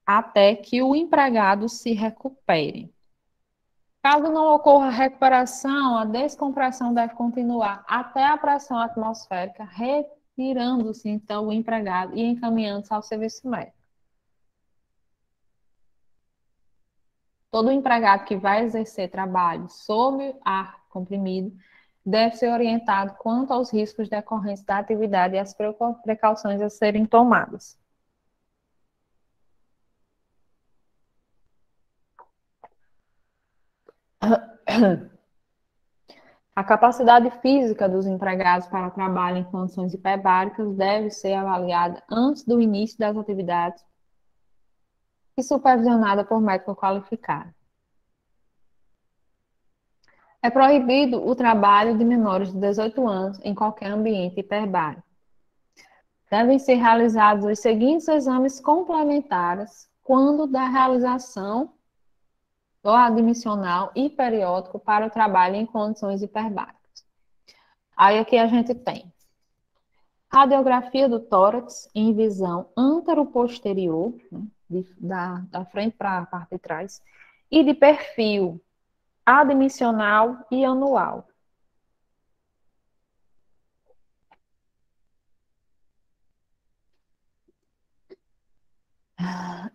até que o empregado se recupere. Caso não ocorra recuperação, a descompressão deve continuar até a pressão atmosférica, retirando-se, então, o empregado e encaminhando-se ao serviço médico. Todo empregado que vai exercer trabalho sob ar comprimido deve ser orientado quanto aos riscos decorrentes da atividade e as precauções a serem tomadas. A capacidade física dos empregados para trabalho em condições hiperbáricas deve ser avaliada antes do início das atividades e supervisionada por médico qualificado. É proibido o trabalho de menores de 18 anos em qualquer ambiente hiperbárico. Devem ser realizados os seguintes exames complementares quando da realização do admissional e periódico para o trabalho em condições hiperbáricas. Aí aqui a gente tem radiografia do tórax em visão antero-posterior, da frente para a parte de trás, e de perfil admissional e anual.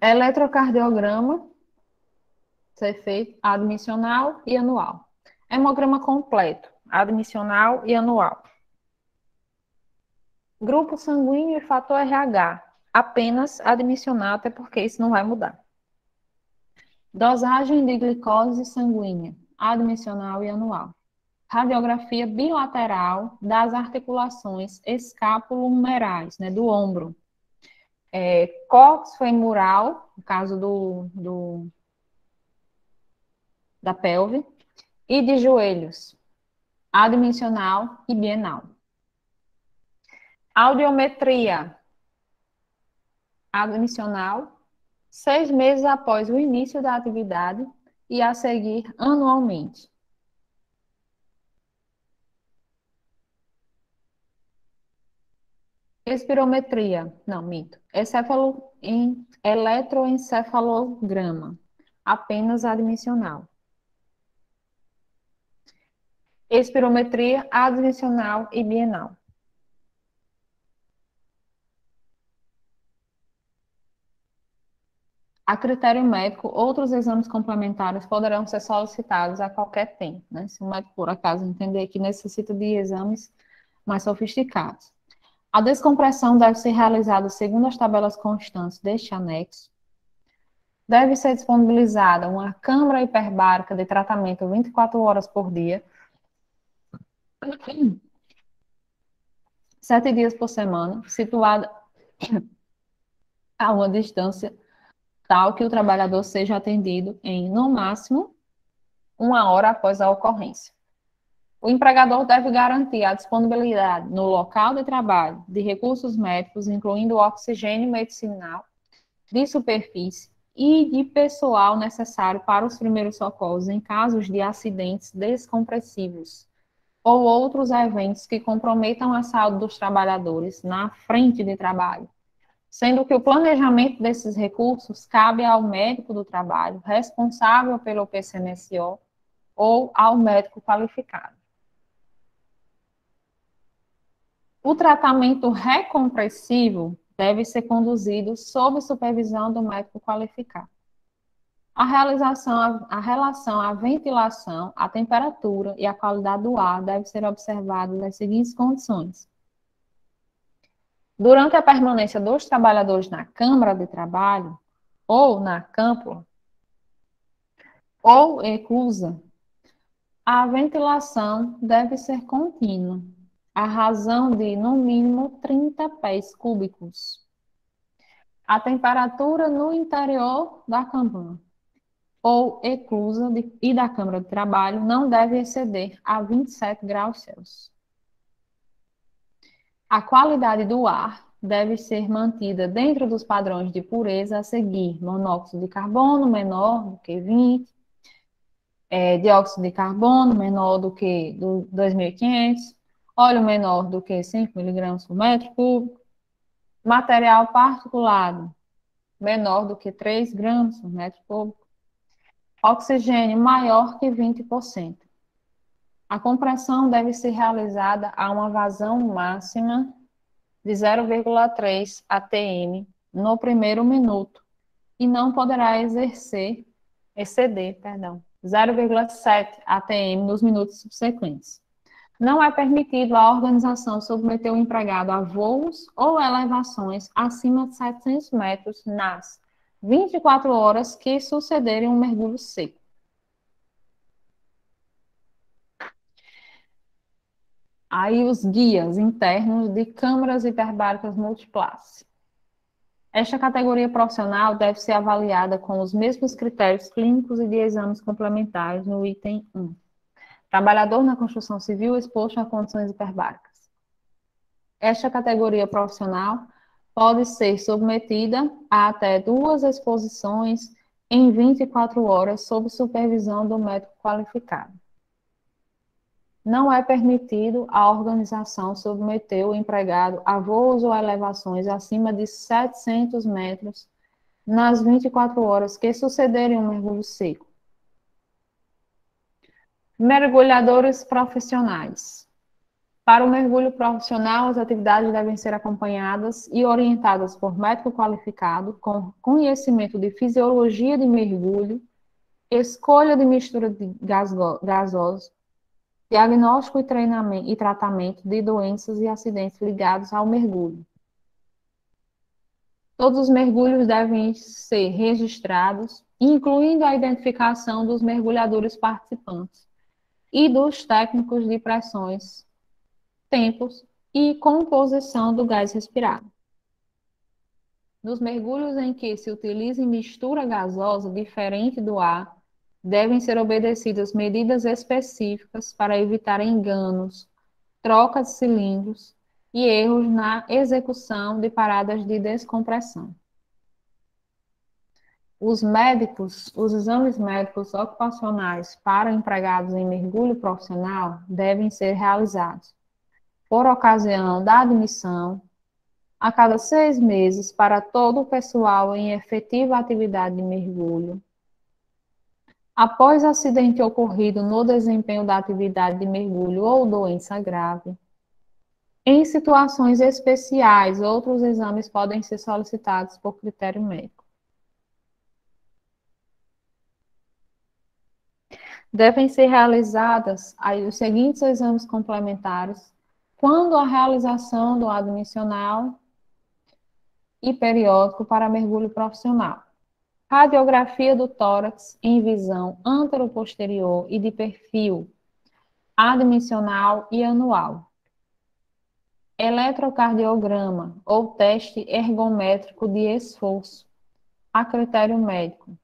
Eletrocardiograma ser feito admissional e anual. Hemograma completo, admissional e anual. Grupo sanguíneo e fator RH, apenas admissional, até porque isso não vai mudar. Dosagem de glicose sanguínea, admissional e anual. Radiografia bilateral das articulações escapulo-humerais, né, do ombro. Cóccix femoral, no caso da pelve, e de joelhos, admissional e bienal. Audiometria, admissional, 6 meses após o início da atividade e a seguir anualmente. Espirometria, não, mito. Eletroencefalograma, apenas admissional. Espirometria admissional e bienal. A critério médico, outros exames complementares poderão ser solicitados a qualquer tempo, né? Se o médico, por acaso, entender que necessita de exames mais sofisticados. A descompressão deve ser realizada segundo as tabelas constantes deste anexo. Deve ser disponibilizada uma câmara hiperbárica de tratamento 24 horas por dia, 7 dias por semana, situada a uma distância tal que o trabalhador seja atendido em, no máximo, 1 hora após a ocorrência. O empregador deve garantir a disponibilidade no local de trabalho de recursos médicos, incluindo oxigênio medicinal, de superfície e de pessoal necessário para os primeiros socorros em casos de acidentes descompressivos ou outros eventos que comprometam a saúde dos trabalhadores na frente de trabalho, sendo que o planejamento desses recursos cabe ao médico do trabalho, responsável pelo PCMSO, ou ao médico qualificado. O tratamento recompressivo deve ser conduzido sob supervisão do médico qualificado. A relação à ventilação, à temperatura e à qualidade do ar deve ser observada nas seguintes condições. Durante a permanência dos trabalhadores na câmara de trabalho, ou na câmpula, ou eclusa, a ventilação deve ser contínua, à razão de, no mínimo, 30 pés cúbicos. A temperatura no interior da câmara, ou eclusa e da câmara de trabalho, não deve exceder a 27 graus Celsius. A qualidade do ar deve ser mantida dentro dos padrões de pureza a seguir: monóxido de carbono menor do que 20, dióxido de carbono menor do que 2.500, óleo menor do que 5 mg por metro cúbico, material particulado menor do que 3 gramas por metro cúbico, oxigênio maior que 20%. A compressão deve ser realizada a uma vazão máxima de 0,3 atm no primeiro minuto e não poderá exceder 0,7 atm nos minutos subsequentes. Não é permitido à organização submeter o empregado a voos ou elevações acima de 700 metros nas 24 horas que sucederem um mergulho seco. Aí os guias internos de câmaras hiperbáricas multiclasse. Esta categoria profissional deve ser avaliada com os mesmos critérios clínicos e de exames complementares no item 1. Trabalhador na construção civil exposto a condições hiperbáricas. Esta categoria profissional pode ser submetida a até 2 exposições em 24 horas sob supervisão do médico qualificado. Não é permitido à organização submeter o empregado a voos ou elevações acima de 700 metros nas 24 horas que sucederem um mergulho seco. Mergulhadores profissionais. Para o mergulho profissional, as atividades devem ser acompanhadas e orientadas por médico qualificado, com conhecimento de fisiologia de mergulho, escolha de mistura de gasosos, diagnóstico e treinamento e tratamento de doenças e acidentes ligados ao mergulho. Todos os mergulhos devem ser registrados, incluindo a identificação dos mergulhadores participantes e dos técnicos de pressões, tempos e composição do gás respirado. Nos mergulhos em que se utiliza mistura gasosa diferente do ar, devem ser obedecidas medidas específicas para evitar enganos, troca de cilindros e erros na execução de paradas de descompressão. Os exames médicos ocupacionais para empregados em mergulho profissional devem ser realizados por ocasião da admissão, a cada 6 meses para todo o pessoal em efetiva atividade de mergulho, após acidente ocorrido no desempenho da atividade de mergulho ou doença grave. Em situações especiais, outros exames podem ser solicitados por critério médico. Devem ser realizadas os seguintes exames complementares quando a realização do admissional e periódico para mergulho profissional. Radiografia do tórax em visão anteroposterior e de perfil admissional e anual. Eletrocardiograma ou teste ergométrico de esforço, a critério médico,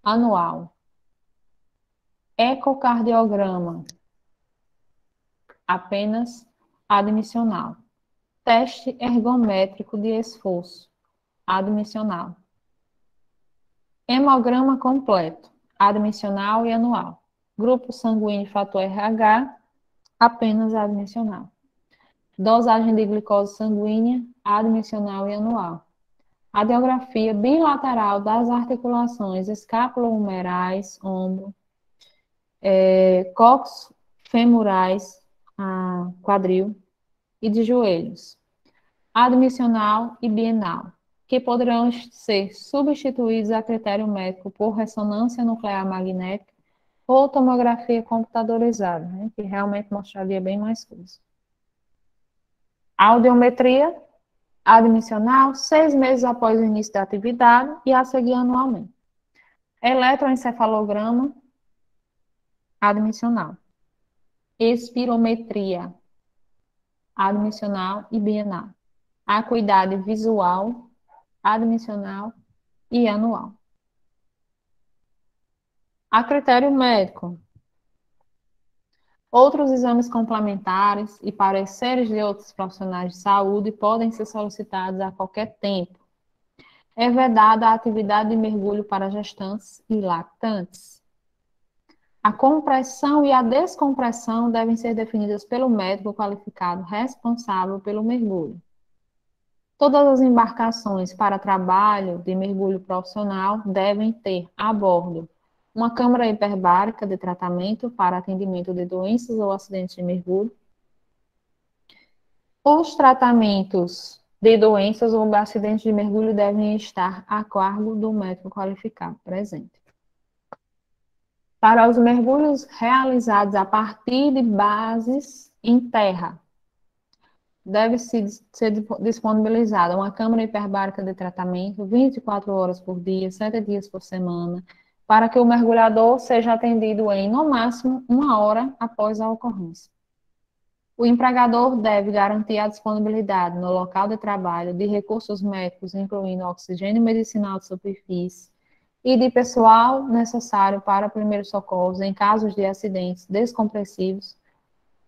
anual. Ecocardiograma, apenas admissional. Teste ergométrico de esforço, admissional. Hemograma completo, admissional e anual. Grupo sanguíneo fator RH, apenas admissional. Dosagem de glicose sanguínea, admissional e anual. Radiografia bilateral das articulações escápulo-humerais, ombro, cox femorais, quadril, e de joelhos, admissional e bienal, que poderão ser substituídos a critério médico por ressonância nuclear magnética ou tomografia computadorizada, né, que realmente mostraria bem mais coisas. Audiometria admissional, 6 meses após o início da atividade e a seguir anualmente. Eletroencefalograma admissional. Espirometria admissional e bienal. Acuidade visual, admissional e anual. A critério médico. Outros exames complementares e pareceres de outros profissionais de saúde podem ser solicitados a qualquer tempo. É vedada a atividade de mergulho para gestantes e lactantes. A compressão e a descompressão devem ser definidas pelo médico qualificado responsável pelo mergulho. Todas as embarcações para trabalho de mergulho profissional devem ter a bordo uma câmara hiperbárica de tratamento para atendimento de doenças ou acidentes de mergulho. Os tratamentos de doenças ou acidentes de mergulho devem estar a cargo do médico qualificado presente. Para os mergulhos realizados a partir de bases em terra, deve ser disponibilizada uma câmara hiperbárica de tratamento 24 horas por dia, 7 dias por semana, para que o mergulhador seja atendido em, no máximo, 1 hora após a ocorrência. O empregador deve garantir a disponibilidade no local de trabalho de recursos médicos, incluindo oxigênio medicinal de superfície, e de pessoal necessário para primeiros socorros em casos de acidentes descompressivos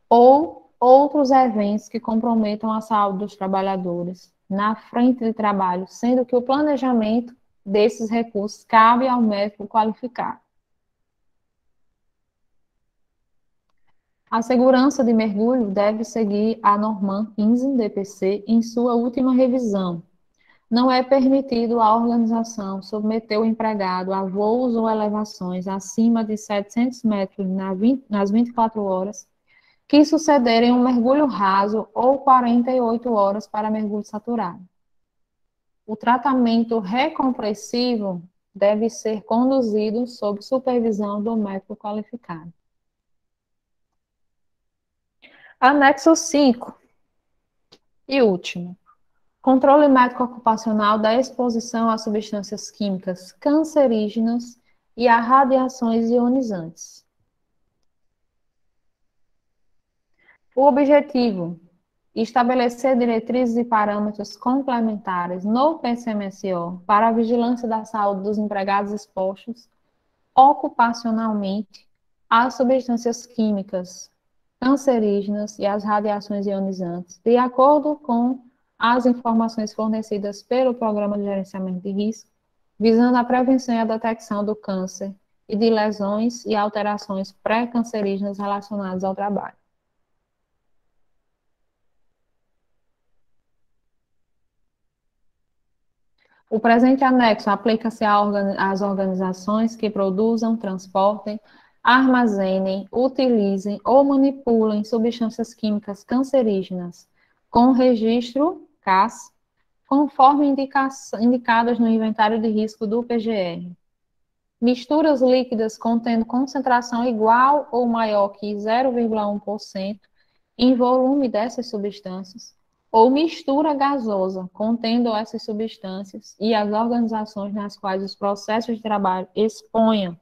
ou outros eventos que comprometam a saúde dos trabalhadores na frente de trabalho, sendo que o planejamento desses recursos cabe ao médico qualificado. A segurança de mergulho deve seguir a Norman 15 DPC em sua última revisão, não é permitido à organização submeter o empregado a voos ou elevações acima de 700 metros nas 24 horas que sucederem um mergulho raso ou 48 horas para mergulho saturado. O tratamento recompressivo deve ser conduzido sob supervisão do médico qualificado. Anexo 5 e último. Controle médico ocupacional da exposição a substâncias químicas cancerígenas e a radiações ionizantes. O objetivo: estabelecer diretrizes e parâmetros complementares no PCMSO para a vigilância da saúde dos empregados expostos ocupacionalmente às substâncias químicas cancerígenas e às radiações ionizantes, de acordo com as informações fornecidas pelo Programa de Gerenciamento de Risco, visando a prevenção e a detecção do câncer e de lesões e alterações pré-cancerígenas relacionadas ao trabalho. O presente anexo aplica-se às organizações que produzam, transportem, armazenem, utilizem ou manipulem substâncias químicas cancerígenas com registro CAS, conforme indicadas no inventário de risco do PGR. Misturas líquidas contendo concentração igual ou maior que 0,1% em volume dessas substâncias, ou mistura gasosa contendo essas substâncias e as organizações nas quais os processos de trabalho exponham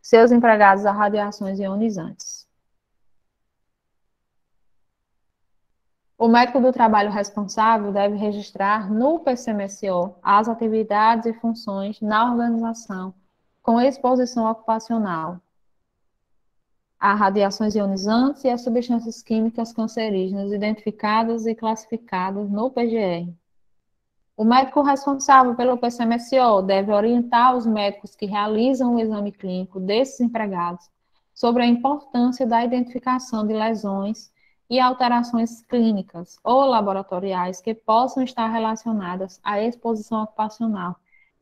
seus empregados a radiações ionizantes. O médico do trabalho responsável deve registrar no PCMSO as atividades e funções na organização com exposição ocupacional a radiações ionizantes e a substâncias químicas cancerígenas identificadas e classificadas no PGR. O médico responsável pelo PCMSO deve orientar os médicos que realizam o exame clínico desses empregados sobre a importância da identificação de lesões e alterações clínicas ou laboratoriais que possam estar relacionadas à exposição ocupacional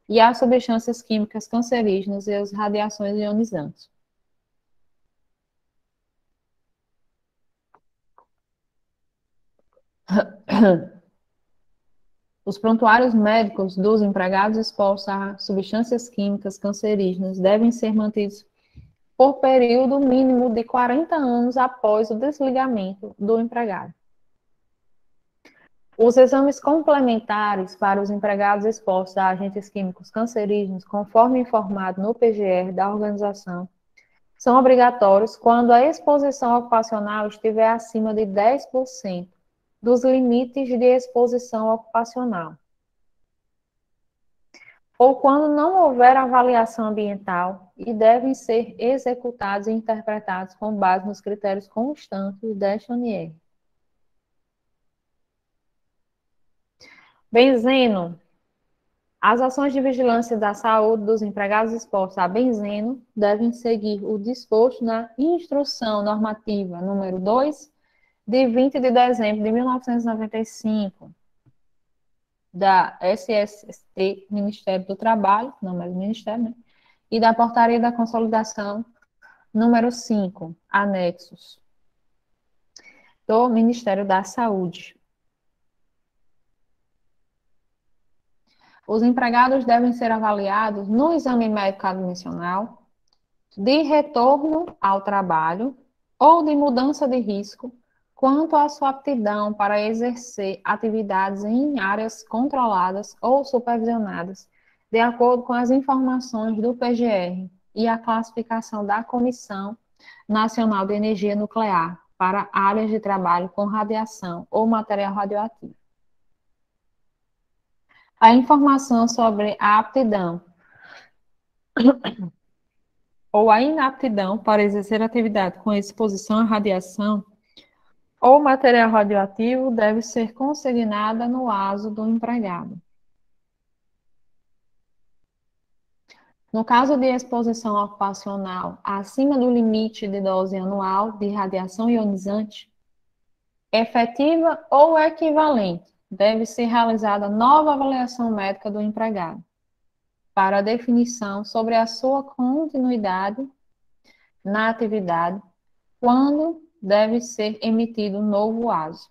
e às substâncias químicas cancerígenas e às radiações ionizantes. Os prontuários médicos dos empregados expostos a substâncias químicas cancerígenas devem ser mantidos por período mínimo de 40 anos após o desligamento do empregado. Os exames complementares para os empregados expostos a agentes químicos cancerígenos, conforme informado no PGR da organização, são obrigatórios quando a exposição ocupacional estiver acima de 10% dos limites de exposição ocupacional, ou quando não houver avaliação ambiental e devem ser executados e interpretados com base nos critérios constantes desta ONR. Benzeno. As ações de vigilância da saúde dos empregados expostos a benzeno devem seguir o disposto na Instrução Normativa número 2, de 20 de dezembro de 1995, da SST, Ministério do Trabalho, não mais Ministério, né? E da Portaria da Consolidação número 5, anexos, do Ministério da Saúde. Os empregados devem ser avaliados no exame médico admissional, de retorno ao trabalho ou de mudança de risco, quanto à sua aptidão para exercer atividades em áreas controladas ou supervisionadas, de acordo com as informações do PGR e a classificação da Comissão Nacional de Energia Nuclear para áreas de trabalho com radiação ou material radioativo. A informação sobre a aptidão ou a inaptidão para exercer atividade com exposição à radiação ou material radioativo deve ser consignada no ASO do empregado. No caso de exposição ocupacional acima do limite de dose anual de radiação ionizante, efetiva ou equivalente deve ser realizada nova avaliação médica do empregado, para definição sobre a sua continuidade na atividade, quando deve ser emitido um novo ASO.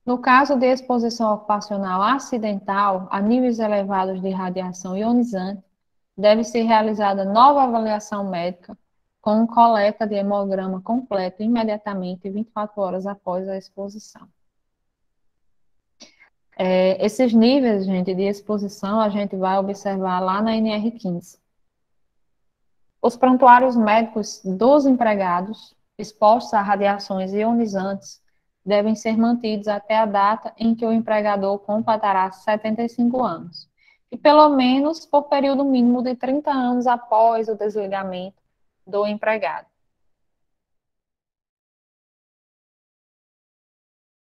No caso de exposição ocupacional acidental a níveis elevados de radiação ionizante, deve ser realizada nova avaliação médica com coleta de hemograma completo imediatamente 24 horas após a exposição. Esses níveis, gente, de exposição, a gente vai observar lá na NR15. Os prontuários médicos dos empregados expostos a radiações ionizantes devem ser mantidos até a data em que o empregador completará 75 anos, e pelo menos por período mínimo de 30 anos após o desligamento do empregado.